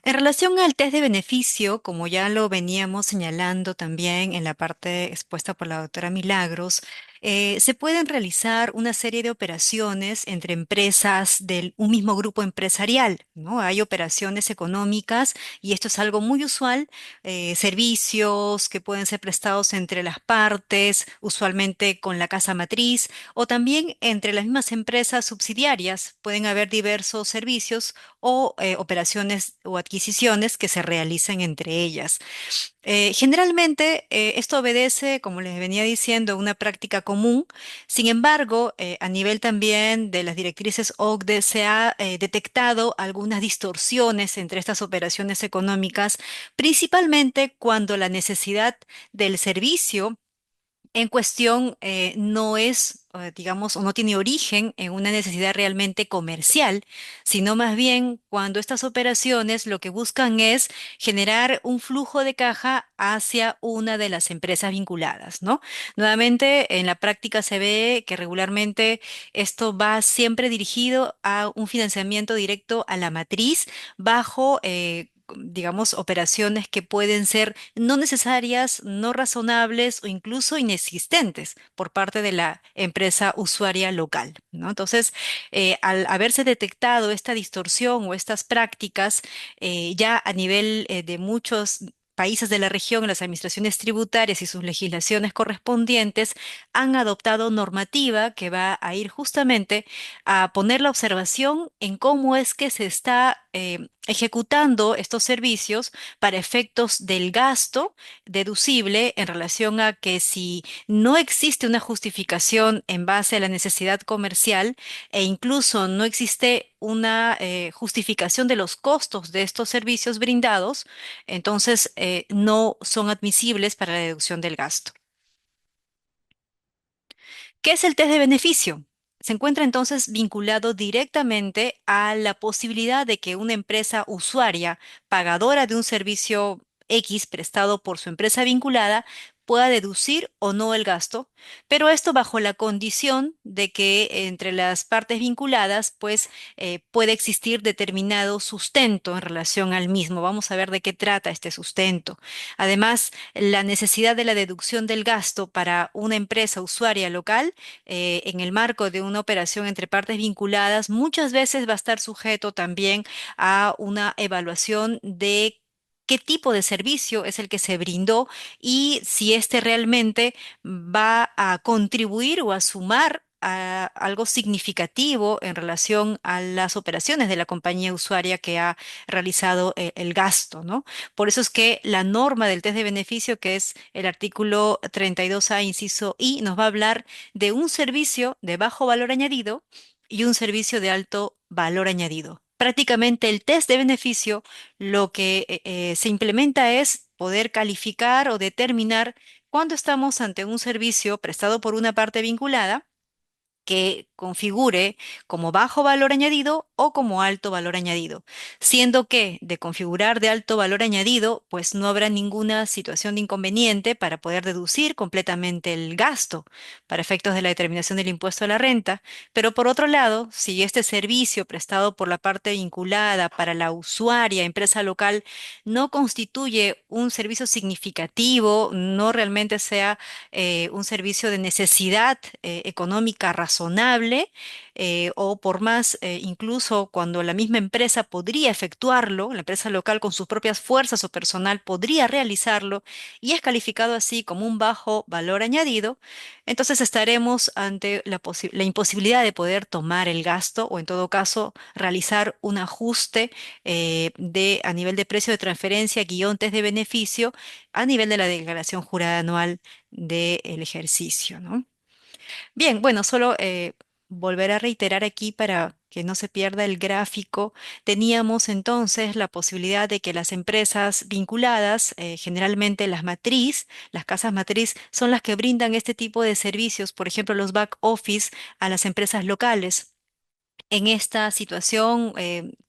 en relación al test de beneficio, como ya lo veníamos señalando también en la parte expuesta por la doctora Milagros, se pueden realizar una serie de operaciones entre empresas de un mismo grupo empresarial, ¿no? Hay operaciones económicas y esto es algo muy usual, servicios que pueden ser prestados entre las partes, usualmente con la casa matriz, o también entre las mismas empresas subsidiarias. Pueden haber diversos servicios o operaciones o adquisiciones que se realizan entre ellas. Generalmente, esto obedece, como les venía diciendo, a una práctica común. Sin embargo, a nivel también de las directrices OCDE se ha detectado algunas distorsiones entre estas operaciones económicas, principalmente cuando la necesidad del servicio en cuestión no es, digamos, o no tiene origen en una necesidad realmente comercial, sino más bien cuando estas operaciones lo que buscan es generar un flujo de caja hacia una de las empresas vinculadas, ¿no? Nuevamente, en la práctica se ve que regularmente esto va siempre dirigido a un financiamiento directo a la matriz bajo digamos, operaciones que pueden ser no necesarias, no razonables o incluso inexistentes por parte de la empresa usuaria local, ¿no? Entonces, al haberse detectado esta distorsión o estas prácticas, ya a nivel de muchos países de la región, las administraciones tributarias y sus legislaciones correspondientes han adoptado normativa que va a ir justamente a poner la observación en cómo es que se está ejecutando estos servicios para efectos del gasto deducible en relación a que si no existe una justificación en base a la necesidad comercial e incluso no existe una justificación de los costos de estos servicios brindados, entonces no son admisibles para la deducción del gasto. ¿Qué es el test de beneficio? Se encuentra entonces vinculado directamente a la posibilidad de que una empresa usuaria, pagadora de un servicio X prestado por su empresa vinculada, pueda deducir o no el gasto, pero esto bajo la condición de que entre las partes vinculadas, pues puede existir determinado sustento en relación al mismo. Vamos a ver de qué trata este sustento. Además, la necesidad de la deducción del gasto para una empresa usuaria local en el marco de una operación entre partes vinculadas, muchas veces va a estar sujeto también a una evaluación de qué tipo de servicio es el que se brindó y si éste realmente va a contribuir o a sumar a algo significativo en relación a las operaciones de la compañía usuaria que ha realizado el gasto, ¿no? Por eso es que la norma del test de beneficio, que es el artículo 32A, inciso I, nos va a hablar de un servicio de bajo valor añadido y un servicio de alto valor añadido. Prácticamente el test de beneficio lo que se implementa es poder calificar o determinar cuándo estamos ante un servicio prestado por una parte vinculada que configure como bajo valor añadido o como alto valor añadido, siendo que de configurar de alto valor añadido, pues no habrá ninguna situación de inconveniente para poder deducir completamente el gasto para efectos de la determinación del impuesto a la renta, pero por otro lado, si este servicio prestado por la parte vinculada para la usuaria, empresa local, no constituye un servicio significativo, no realmente sea un servicio de necesidad económica razonable, razonable, o por más, incluso cuando la misma empresa podría efectuarlo, la empresa local con sus propias fuerzas o personal podría realizarlo y es calificado así como un bajo valor añadido, entonces estaremos ante la imposibilidad de poder tomar el gasto o en todo caso realizar un ajuste, a nivel de precio de transferencia, guión test de beneficio, a nivel de la declaración jurada anual del ejercicio, ¿no? Bien, bueno, solo volver a reiterar aquí para que no se pierda el gráfico. Teníamos entonces la posibilidad de que las empresas vinculadas, generalmente las casas matriz, son las que brindan este tipo de servicios, por ejemplo, los back office a las empresas locales. En esta situación,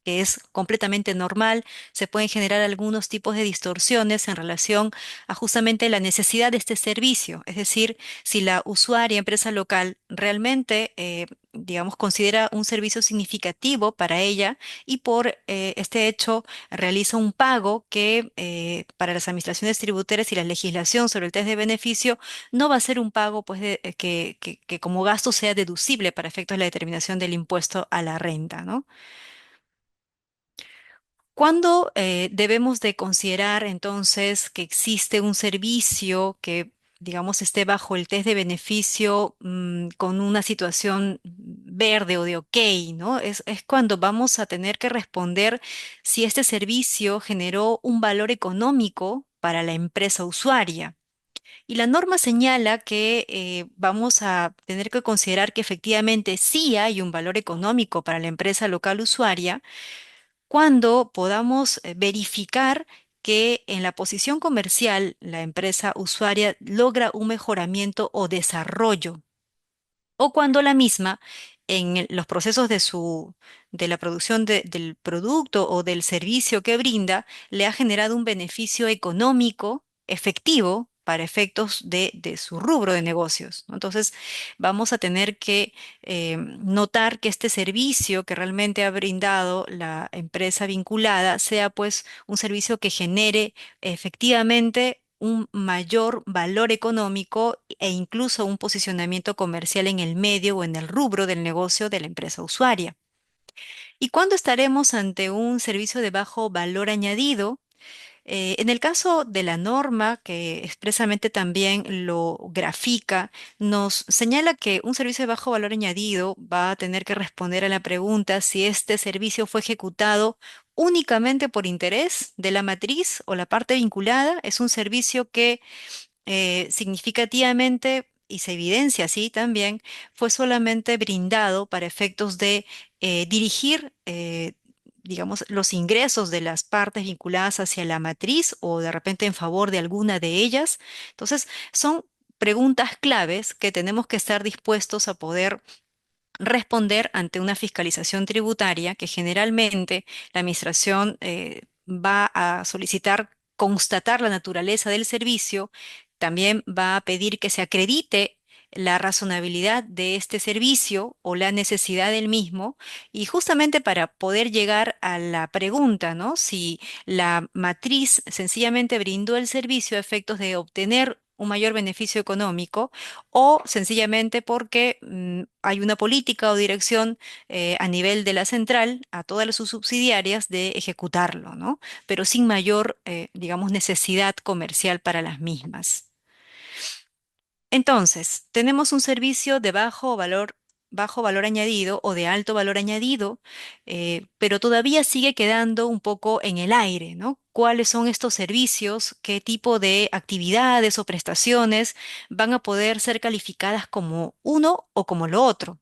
que es completamente normal, se pueden generar algunos tipos de distorsiones en relación a justamente la necesidad de este servicio. Es decir, si la usuaria, empresa local, realmente, digamos, considera un servicio significativo para ella y por este hecho realiza un pago que, para las administraciones tributarias y la legislación sobre el test de beneficio, no va a ser un pago pues, que como gasto sea deducible para efectos de la determinación del impuesto a la renta, ¿no? ¿Cuándo debemos de considerar entonces que existe un servicio que, digamos, esté bajo el test de beneficio, con una situación verde o de OK, ¿no? Es cuando vamos a tener que responder si este servicio generó un valor económico para la empresa usuaria. Y la norma señala que, vamos a tener que considerar que efectivamente sí hay un valor económico para la empresa local usuaria cuando podamos verificar que en la posición comercial la empresa usuaria logra un mejoramiento o desarrollo, o cuando la misma en los procesos de la producción del producto o del servicio que brinda le ha generado un beneficio económico efectivo para efectos de su rubro de negocios, ¿no? Entonces, vamos a tener que notar que este servicio que realmente ha brindado la empresa vinculada sea pues un servicio que genere efectivamente un mayor valor económico e incluso un posicionamiento comercial en el medio o en el rubro del negocio de la empresa usuaria. ¿Y cuándo estaremos ante un servicio de bajo valor añadido? En el caso de la norma, que expresamente también lo grafica, nos señala que un servicio de bajo valor añadido va a tener que responder a la pregunta si este servicio fue ejecutado únicamente por interés de la matriz o la parte vinculada. Es un servicio que, significativamente, y se evidencia así también, fue solamente brindado para efectos de dirigir, digamos, los ingresos de las partes vinculadas hacia la matriz o de repente en favor de alguna de ellas. Entonces, son preguntas claves que tenemos que estar dispuestos a poder responder ante una fiscalización tributaria que generalmente la administración va a solicitar constatar la naturaleza del servicio, también va a pedir que se acredite la razonabilidad de este servicio o la necesidad del mismo, y justamente para poder llegar a la pregunta, ¿no? Si la matriz sencillamente brindó el servicio a efectos de obtener un mayor beneficio económico o sencillamente porque hay una política o dirección, a nivel de la central a todas sus subsidiarias de ejecutarlo, ¿no? Pero sin mayor, digamos, necesidad comercial para las mismas. Entonces, tenemos un servicio de bajo valor añadido o de alto valor añadido, pero todavía sigue quedando un poco en el aire, ¿no? ¿Cuáles son estos servicios? ¿Qué tipo de actividades o prestaciones van a poder ser calificadas como uno o como lo otro?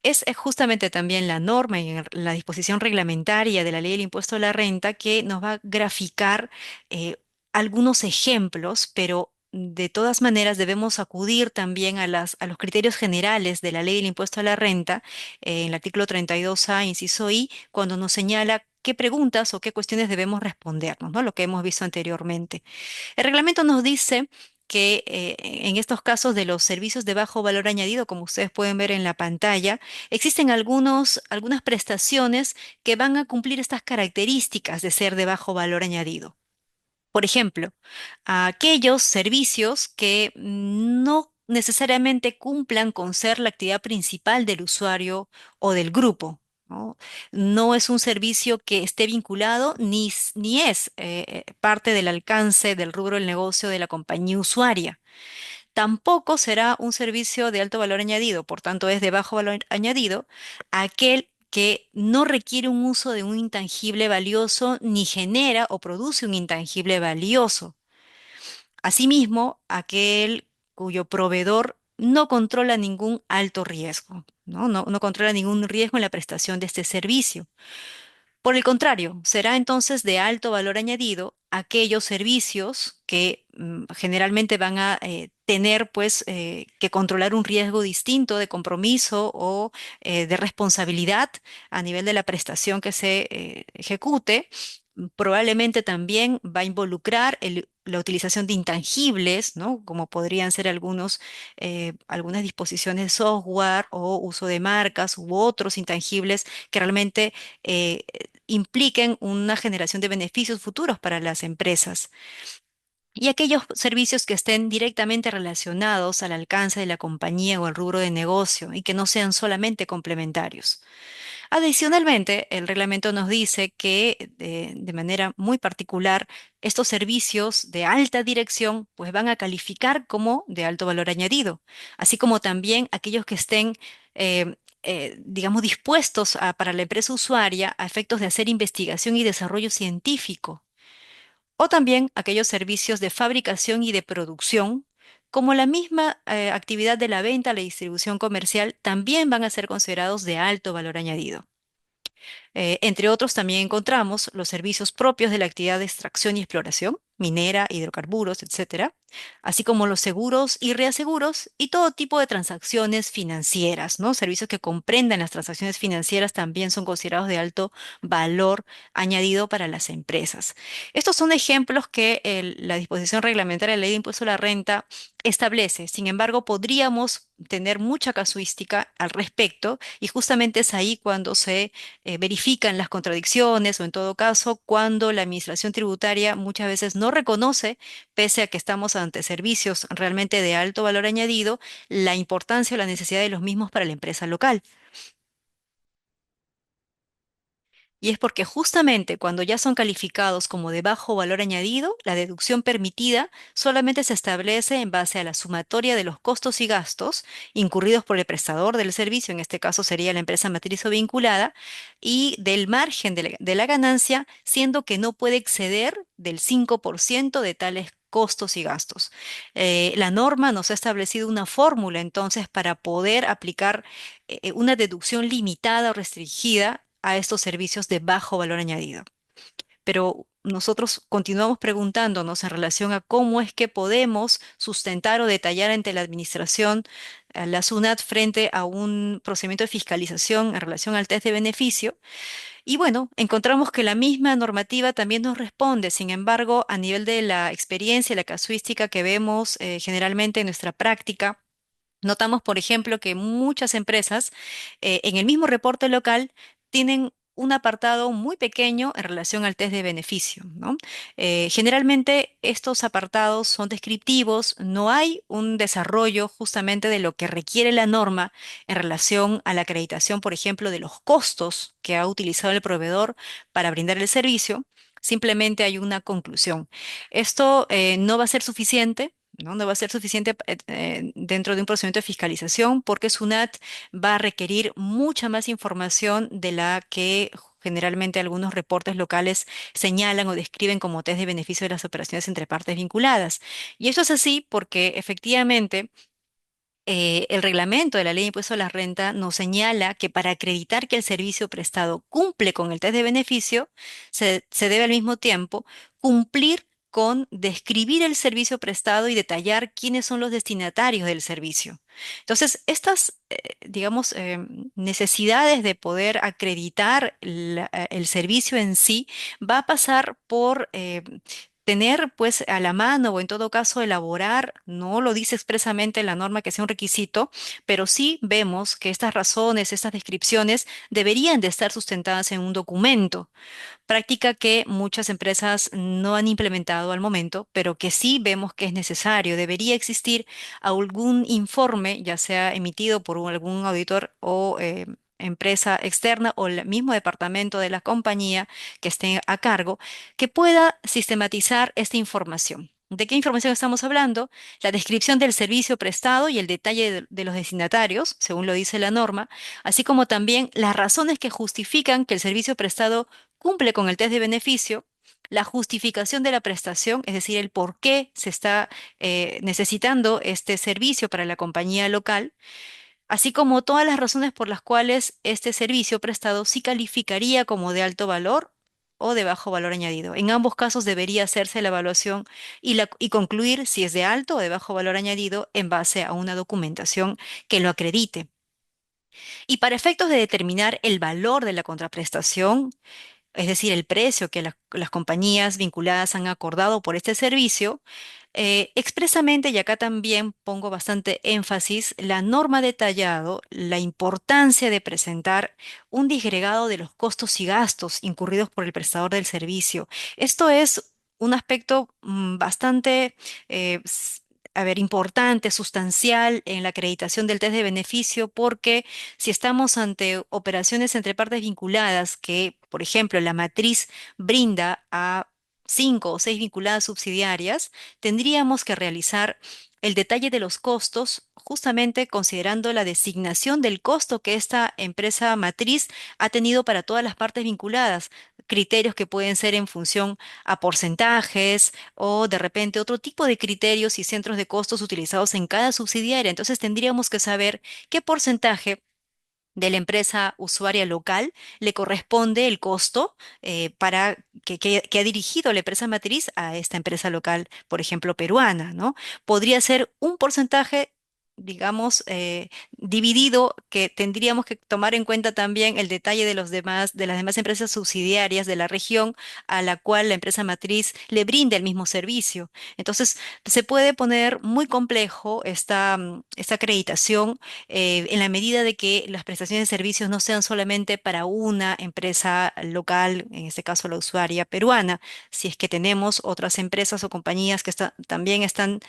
Es justamente también la norma y en la disposición reglamentaria de la ley del impuesto a la renta que nos va a graficar eh, algunos ejemplos, pero de todas maneras debemos acudir también a los criterios generales de la ley del impuesto a la renta, en el artículo 32A, inciso I, cuando nos señala qué preguntas o qué cuestiones debemos respondernos, ¿no? Lo que hemos visto anteriormente. El reglamento nos dice que, en estos casos de los servicios de bajo valor añadido, como ustedes pueden ver en la pantalla, existen algunas prestaciones que van a cumplir estas características de ser de bajo valor añadido. Por ejemplo, aquellos servicios que necesariamente cumplan con ser la actividad principal del usuario o del grupo. ¿No? No es un servicio que esté vinculado ni es parte del alcance del rubro del negocio de la compañía usuaria. Tampoco será un servicio de alto valor añadido, por tanto es de bajo valor añadido, aquel que no requiere un uso de un intangible valioso ni genera o produce un intangible valioso. Asimismo, aquel cuyo proveedor no controla ningún alto riesgo, ¿no? No controla ningún riesgo en la prestación de este servicio. Por el contrario, será entonces de alto valor añadido aquellos servicios que generalmente van a tener pues que controlar un riesgo distinto de compromiso o de responsabilidad a nivel de la prestación que se ejecute. Probablemente también va a involucrar la utilización de intangibles, ¿no? Como podrían ser algunas disposiciones de software o uso de marcas u otros intangibles que realmente eh, impliquen una generación de beneficios futuros para las empresas. Y aquellos servicios que estén directamente relacionados al alcance de la compañía o el rubro de negocio y que no sean solamente complementarios. Adicionalmente, el reglamento nos dice que de manera muy particular estos servicios de alta dirección pues van a calificar como de alto valor añadido, así como también aquellos que estén digamos dispuestos para la empresa usuaria a efectos de hacer investigación y desarrollo científico, o también aquellos servicios de fabricación y de producción. Como la misma actividad de la venta, la distribución comercial, también van a ser considerados de alto valor añadido. Entre otros, también encontramos los servicios propios de la actividad de extracción y exploración, minera, hidrocarburos, etcétera, así como los seguros y reaseguros y todo tipo de transacciones financieras, ¿no? Servicios que comprendan las transacciones financieras también son considerados de alto valor añadido para las empresas. Estos son ejemplos que la disposición reglamentaria de la Ley de Impuesto a la Renta establece. Sin embargo, podríamos tener mucha casuística al respecto y justamente es ahí cuando se verifican las contradicciones o en todo caso cuando la administración tributaria muchas veces no reconoce, pese a que estamos ante servicios realmente de alto valor añadido, la importancia o la necesidad de los mismos para la empresa local. Y es porque justamente cuando ya son calificados como de bajo valor añadido, la deducción permitida solamente se establece en base a la sumatoria de los costos y gastos incurridos por el prestador del servicio, en este caso sería la empresa matriz o vinculada, y del margen de la ganancia, siendo que no puede exceder del 5% de tales costos y gastos. La norma nos ha establecido una fórmula entonces para poder aplicar una deducción limitada o restringida a estos servicios de bajo valor añadido. Pero nosotros continuamos preguntándonos en relación a cómo es que podemos sustentar o detallar ante la administración, la SUNAT, frente a un procedimiento de fiscalización en relación al test de beneficio. Y bueno, encontramos que la misma normativa también nos responde. Sin embargo, a nivel de la experiencia y la casuística que vemos generalmente en nuestra práctica, notamos, por ejemplo, que muchas empresas en el mismo reporte local tienen un apartado muy pequeño en relación al test de beneficio, ¿no? Generalmente estos apartados son descriptivos, no hay un desarrollo justamente de lo que requiere la norma en relación a la acreditación, por ejemplo, de los costos que ha utilizado el proveedor para brindar el servicio. Simplemente hay una conclusión. Esto no va a ser suficiente. No va a ser suficiente dentro de un procedimiento de fiscalización porque SUNAT va a requerir mucha más información de la que generalmente algunos reportes locales señalan o describen como test de beneficio de las operaciones entre partes vinculadas. Y esto es así porque efectivamente el reglamento de la Ley de Impuesto a la Renta nos señala que para acreditar que el servicio prestado cumple con el test de beneficio, se debe al mismo tiempo cumplir con describir el servicio prestado y detallar quiénes son los destinatarios del servicio. Entonces, estas, digamos, necesidades de poder acreditar el servicio en sí va a pasar por tener pues a la mano o en todo caso elaborar, no lo dice expresamente la norma que sea un requisito, pero sí vemos que estas razones, estas descripciones deberían de estar sustentadas en un documento, práctica que muchas empresas no han implementado al momento, pero que sí vemos que es necesario. Debería existir algún informe, ya sea emitido por algún auditor o empresa externa o el mismo departamento de la compañía que esté a cargo, que pueda sistematizar esta información. ¿De qué información estamos hablando? La descripción del servicio prestado y el detalle de los destinatarios, según lo dice la norma, así como también las razones que justifican que el servicio prestado cumple con el test de beneficio, la justificación de la prestación, es decir, el por qué se está necesitando este servicio para la compañía local, así como todas las razones por las cuales este servicio prestado sí calificaría como de alto valor o de bajo valor añadido. En ambos casos debería hacerse la evaluación y concluir si es de alto o de bajo valor añadido en base a una documentación que lo acredite. Y para efectos de determinar el valor de la contraprestación, es decir, el precio que las compañías vinculadas han acordado por este servicio, expresamente, y acá también pongo bastante énfasis, la norma ha detallado la importancia de presentar un disgregado de los costos y gastos incurridos por el prestador del servicio. Esto es un aspecto bastante, eh, s- a ver, importante, sustancial en la acreditación del test de beneficio, porque si estamos ante operaciones entre partes vinculadas que, por ejemplo, la matriz brinda a 5 o 6 vinculadas subsidiarias, tendríamos que realizar el detalle de los costos, justamente considerando la designación del costo que esta empresa matriz ha tenido para todas las partes vinculadas, criterios que pueden ser en función a porcentajes o de repente otro tipo de criterios y centros de costos utilizados en cada subsidiaria. Entonces tendríamos que saber qué porcentaje de la empresa usuaria local le corresponde el costo para que ha dirigido la empresa matriz a esta empresa local, por ejemplo, peruana, ¿no? Podría ser un porcentaje, digamos, dividido, que tendríamos que tomar en cuenta también el detalle de de las demás empresas subsidiarias de la región a la cual la empresa matriz le brinda el mismo servicio. Entonces, se puede poner muy complejo esta acreditación en la medida de que las prestaciones de servicios no sean solamente para una empresa local, en este caso la usuaria peruana, si es que tenemos otras empresas o compañías que también están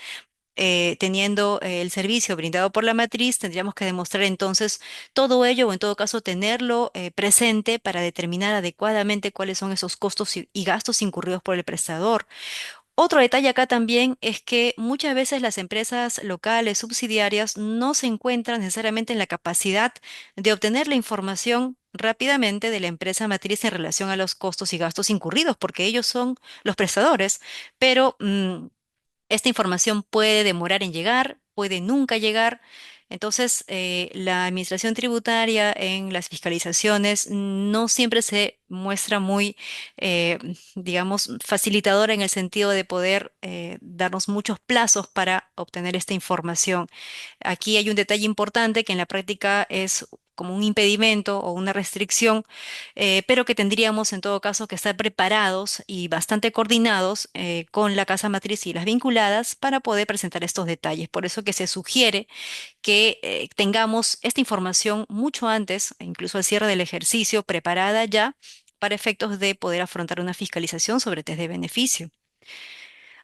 teniendo el servicio brindado por la matriz, tendríamos que demostrar entonces todo ello o en todo caso tenerlo presente para determinar adecuadamente cuáles son esos costos y gastos incurridos por el prestador. Otro detalle acá también es que muchas veces las empresas locales subsidiarias no se encuentran necesariamente en la capacidad de obtener la información rápidamente de la empresa matriz en relación a los costos y gastos incurridos, porque ellos son los prestadores, pero esta información puede demorar en llegar, puede nunca llegar. Entonces, la administración tributaria en las fiscalizaciones no siempre se muestra muy, eh, digamos, facilitadora en el sentido de poder darnos muchos plazos para obtener esta información. Aquí hay un detalle importante que en la práctica es como un impedimento o una restricción, pero que tendríamos en todo caso que estar preparados y bastante coordinados con la casa matriz y las vinculadas para poder presentar estos detalles. Por eso que se sugiere que tengamos esta información mucho antes, e incluso al cierre del ejercicio, preparada ya para efectos de poder afrontar una fiscalización sobre test de beneficio.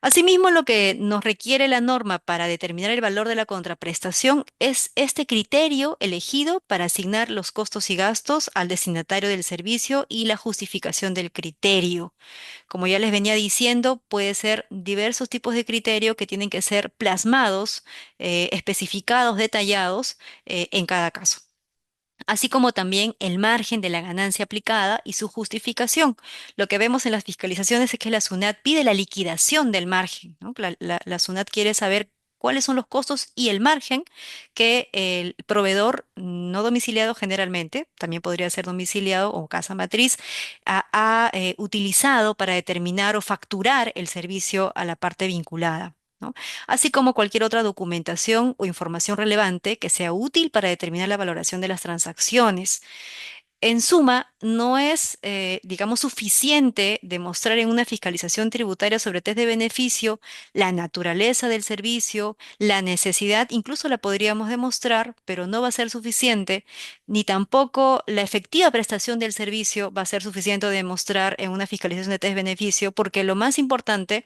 Asimismo, lo que nos requiere la norma para determinar el valor de la contraprestación es este criterio elegido para asignar los costos y gastos al destinatario del servicio y la justificación del criterio. Como ya les venía diciendo, puede ser diversos tipos de criterio que tienen que ser plasmados, especificados, detallados en cada caso, así como también el margen de la ganancia aplicada y su justificación. Lo que vemos en las fiscalizaciones es que la SUNAT pide la liquidación del margen, ¿no? La SUNAT quiere saber cuáles son los costos y el margen que el proveedor no domiciliado generalmente, también podría ser domiciliado o casa matriz, ha utilizado para determinar o facturar el servicio a la parte vinculada, ¿no? Así como cualquier otra documentación o información relevante que sea útil para determinar la valoración de las transacciones. En suma, no es, digamos, suficiente demostrar en una fiscalización tributaria sobre test de beneficio la naturaleza del servicio, la necesidad, incluso la podríamos demostrar, pero no va a ser suficiente, ni tampoco la efectiva prestación del servicio va a ser suficiente de demostrar en una fiscalización de test de beneficio, porque lo más importante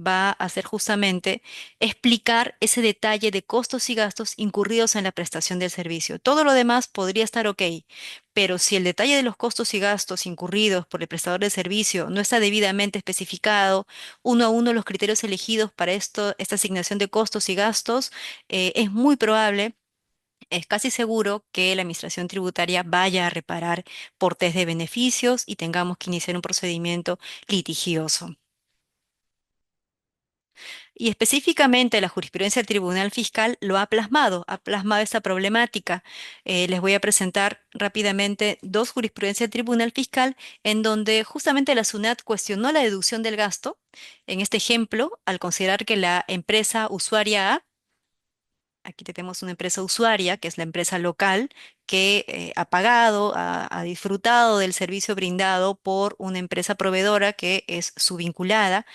va a ser justamente explicar ese detalle de costos y gastos incurridos en la prestación del servicio. Todo lo demás podría estar ok, pero si el detalle de los costos y gastos incurridos por el prestador de servicio no está debidamente especificado, uno a uno los criterios elegidos para esta asignación de costos y gastos, es muy probable, es casi seguro que la Administración Tributaria vaya a reparar por test de beneficios y tengamos que iniciar un procedimiento litigioso. Y específicamente la jurisprudencia del Tribunal Fiscal lo ha plasmado esta problemática. Les voy a presentar rápidamente dos jurisprudencias del Tribunal Fiscal en donde justamente la SUNAT cuestionó la deducción del gasto. En este ejemplo, al considerar que la empresa usuaria A, aquí tenemos una empresa usuaria, que es la empresa local, que ha pagado, ha disfrutado del servicio brindado por una empresa proveedora que es su vinculada,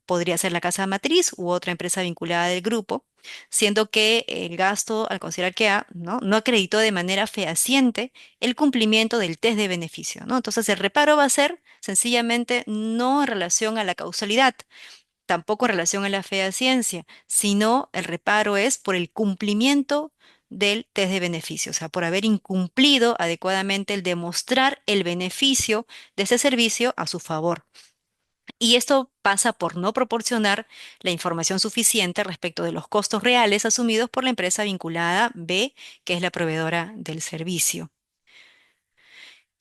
podría ser la casa matriz u otra empresa vinculada del grupo, siendo que el gasto, al considerar que A, no acreditó de manera fehaciente el cumplimiento del test de beneficio, ¿no? Entonces, el reparo va a ser sencillamente no en relación a la causalidad, tampoco en relación a la fehaciencia, sino el reparo es por el cumplimiento del test de beneficio, o sea, por haber incumplido adecuadamente el demostrar el beneficio de ese servicio a su favor. Y esto pasa por no proporcionar la información suficiente respecto de los costos reales asumidos por la empresa vinculada B, que es la proveedora del servicio.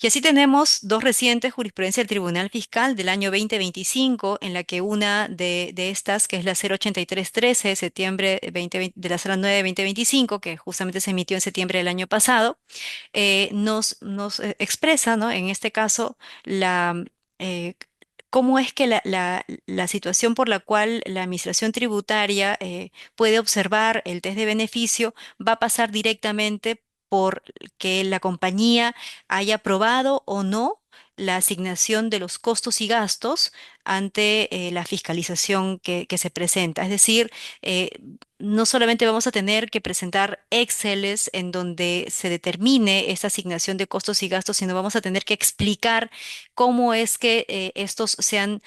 Y así tenemos dos recientes jurisprudencias del Tribunal Fiscal del año 2025, en la que una de estas, que es la 08313 de septiembre 2020 de la Sala 9 de 2025, que justamente se emitió en septiembre del año pasado, nos expresa, ¿no? En este caso, eh, cómo es que la situación por la cual la Administración Tributaria puede observar el test de beneficio va a pasar directamente por que la compañía haya aprobado o no la asignación de los costos y gastos ante la fiscalización que se presenta. Es decir, eh, no solamente vamos a tener que presentar Exceles en donde se determine esta asignación de costos y gastos, sino vamos a tener que explicar cómo es que estos se han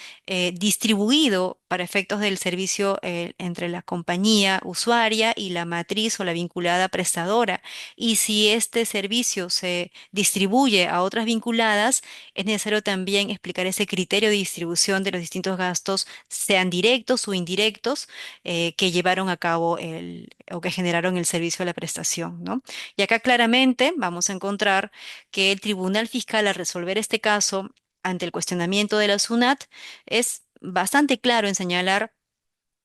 distribuido para efectos del servicio entre la compañía usuaria y la matriz o la vinculada prestadora. Y si este servicio se distribuye a otras vinculadas, es necesario también explicar ese criterio de distribución de los distintos gastos, sean directos o indirectos, que llevaron a cabo o que generaron el servicio de la prestación, ¿no? Y acá claramente vamos a encontrar que el Tribunal Fiscal, al resolver este caso ante el cuestionamiento de la SUNAT, es bastante claro en señalar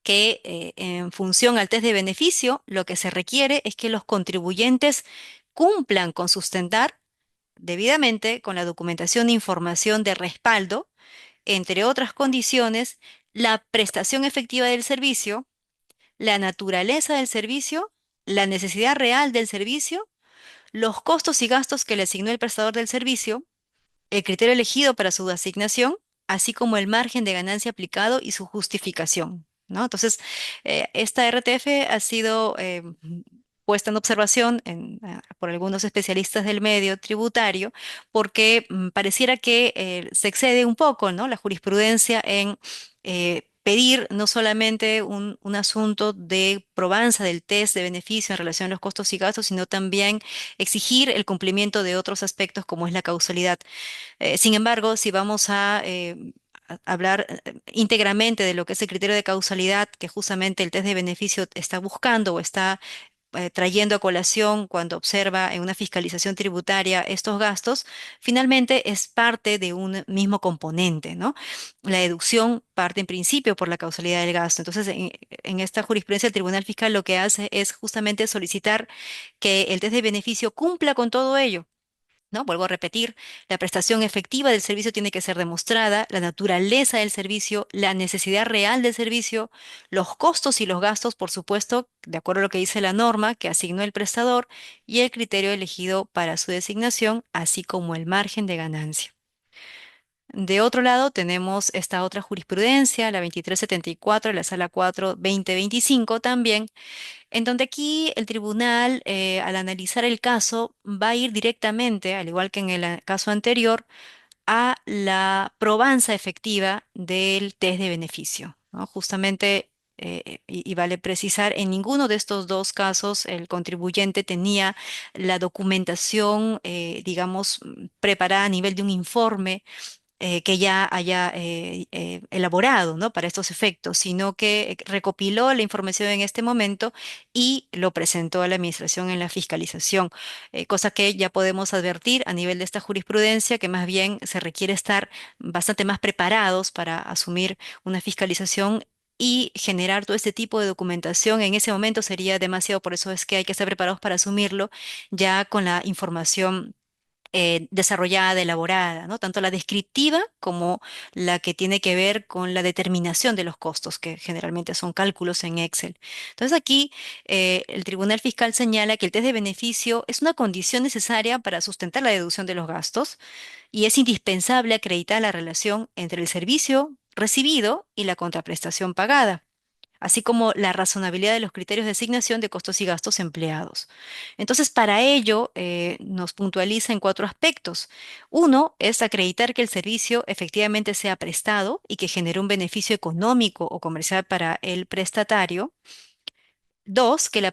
que en función al test de beneficio, lo que se requiere es que los contribuyentes cumplan con sustentar debidamente con la documentación e información de respaldo, entre otras condiciones, la prestación efectiva del servicio, la naturaleza del servicio, la necesidad real del servicio, los costos y gastos que le asignó el prestador del servicio, el criterio elegido para su asignación, así como el margen de ganancia aplicado y su justificación, ¿no? Entonces, esta RTF ha sido puesta en observación por algunos especialistas del medio tributario porque pareciera que se excede un poco, ¿no? La jurisprudencia en pedir no solamente un asunto de probanza del test de beneficio en relación a los costos y gastos, sino también exigir el cumplimiento de otros aspectos como es la causalidad. Sin embargo, si vamos a hablar íntegramente de lo que es el criterio de causalidad que justamente el test de beneficio está buscando o está trayendo a colación cuando observa en una fiscalización tributaria estos gastos, finalmente es parte de un mismo componente, ¿no? La deducción parte en principio por la causalidad del gasto. Entonces, en esta jurisprudencia, el Tribunal Fiscal lo que hace es justamente solicitar que el test de beneficio cumpla con todo ello ¿no? Vuelvo a repetir, la prestación efectiva del servicio tiene que ser demostrada, la naturaleza del servicio, la necesidad real del servicio, los costos y los gastos, por supuesto, de acuerdo a lo que dice la norma que asignó el prestador y el criterio elegido para su designación, así como el margen de ganancia. De otro lado, tenemos esta otra jurisprudencia, la 2374 de la Sala 4 2025 también, en donde aquí el tribunal, al analizar el caso, va a ir directamente, al igual que en el caso anterior, a la probanza efectiva del test de beneficio, ¿no? Justamente, y vale precisar, en ninguno de estos dos casos el contribuyente tenía la documentación, digamos, preparada a nivel de un informe que ya haya elaborado, ¿no? Para estos efectos, sino que recopiló la información en este momento y lo presentó a la administración en la fiscalización, cosa que ya podemos advertir a nivel de esta jurisprudencia, que más bien se requiere estar bastante más preparados para asumir una fiscalización. Y generar todo este tipo de documentación en ese momento sería demasiado, por eso es que hay que estar preparados para asumirlo ya con la información desarrollada, elaborada, ¿no? Tanto la descriptiva como la que tiene que ver con la determinación de los costos, que generalmente son cálculos en Excel. Entonces aquí el Tribunal Fiscal señala que el test de beneficio es una condición necesaria para sustentar la deducción de los gastos y es indispensable acreditar la relación entre el servicio recibido y la contraprestación pagada, así como la razonabilidad de los criterios de asignación de costos y gastos empleados. Entonces, para ello, nos puntualiza en cuatro aspectos. Uno es acreditar que el servicio efectivamente sea prestado y que genere un beneficio económico o comercial para el prestatario. Dos, que la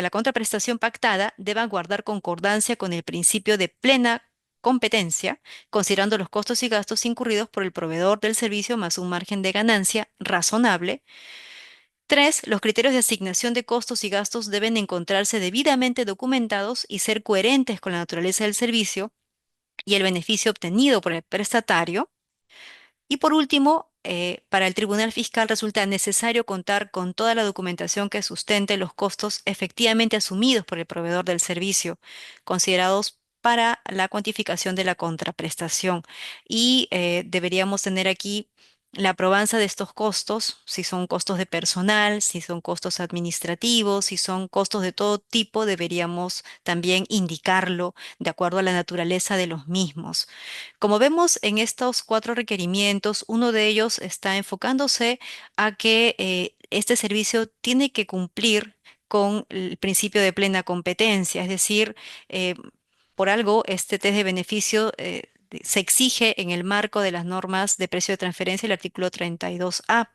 contraprestación pactada deba guardar concordancia con el principio de plena competencia, considerando los costos y gastos incurridos por el proveedor del servicio más un margen de ganancia razonable. Tres, los criterios de asignación de costos y gastos deben encontrarse debidamente documentados y ser coherentes con la naturaleza del servicio y el beneficio obtenido por el prestatario. Y por último, para el Tribunal Fiscal resulta necesario contar con toda la documentación que sustente los costos efectivamente asumidos por el proveedor del servicio, considerados para la cuantificación de la contraprestación. Y deberíamos tener aquí la probanza de estos costos, si son costos de personal, si son costos administrativos, si son costos de todo tipo, deberíamos también indicarlo de acuerdo a la naturaleza de los mismos. Como vemos en estos cuatro requerimientos, uno de ellos está enfocándose a que este servicio tiene que cumplir con el principio de plena competencia, es decir, eh, por algo este test de beneficio se exige en el marco de las normas de precio de transferencia, el artículo 32A.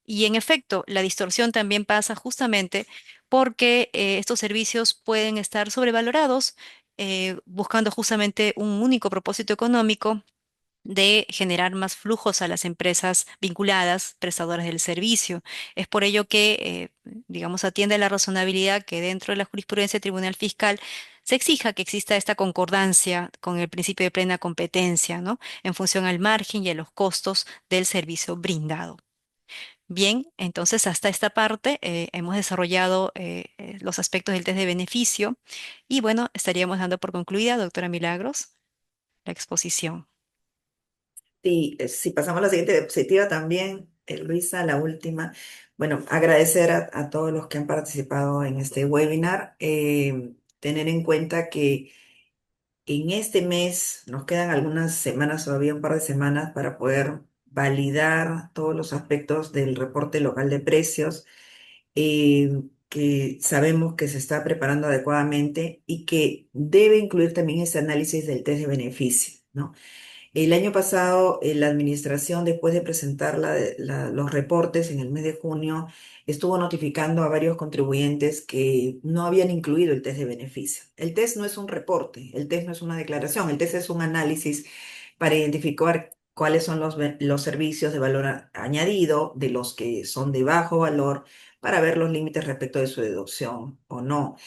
Y en efecto, la distorsión también pasa justamente porque estos servicios pueden estar sobrevalorados, buscando justamente un único propósito económico de generar más flujos a las empresas vinculadas, prestadoras del servicio. Es por ello que, digamos, atiende a la razonabilidad que dentro de la jurisprudencia del Tribunal Fiscal se exija que exista esta concordancia con el principio de plena competencia, ¿no? En función al margen y a los costos del servicio brindado. Bien, entonces hasta esta parte hemos desarrollado los aspectos del test de beneficio y bueno, estaríamos dando por concluida, doctora Milagros, la exposición. Sí, si pasamos a la siguiente diapositiva también, Luisa, la última. Bueno, agradecer a todos los que han participado en este webinar. Tener en cuenta que en este mes nos quedan algunas semanas, todavía un par de semanas, para poder validar todos los aspectos del reporte local de precios, que sabemos que se está preparando adecuadamente y que debe incluir también ese análisis del test de beneficio, ¿no? El año pasado, la administración, después de presentar los reportes en el mes de junio, estuvo notificando a varios contribuyentes que no habían incluido el test de beneficio. El test no es un reporte, el test no es una declaración, el test es un análisis para identificar cuáles son los servicios de valor añadido, de los que son de bajo valor, para ver los límites respecto de su deducción o no.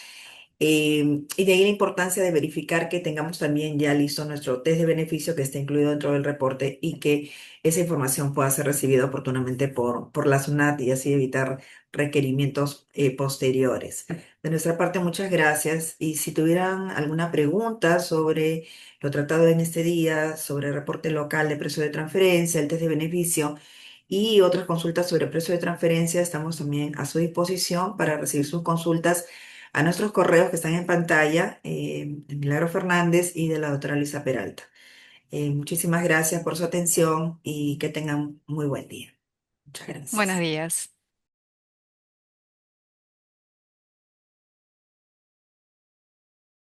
Y de ahí la importancia de verificar que tengamos también ya listo nuestro test de beneficio que esté incluido dentro del reporte y que esa información pueda ser recibida oportunamente por la SUNAT y así evitar requerimientos posteriores. De nuestra parte, muchas gracias. Y si tuvieran alguna pregunta sobre lo tratado en este día, sobre el reporte local de precio de transferencia, el test de beneficio y otras consultas sobre precio de transferencia, estamos también a su disposición para recibir sus consultas a nuestros correos que están en pantalla, de Milagro Fernández y de la doctora Luisa Peralta. Muchísimas gracias por su atención y que tengan muy buen día. Muchas Buenos gracias. días.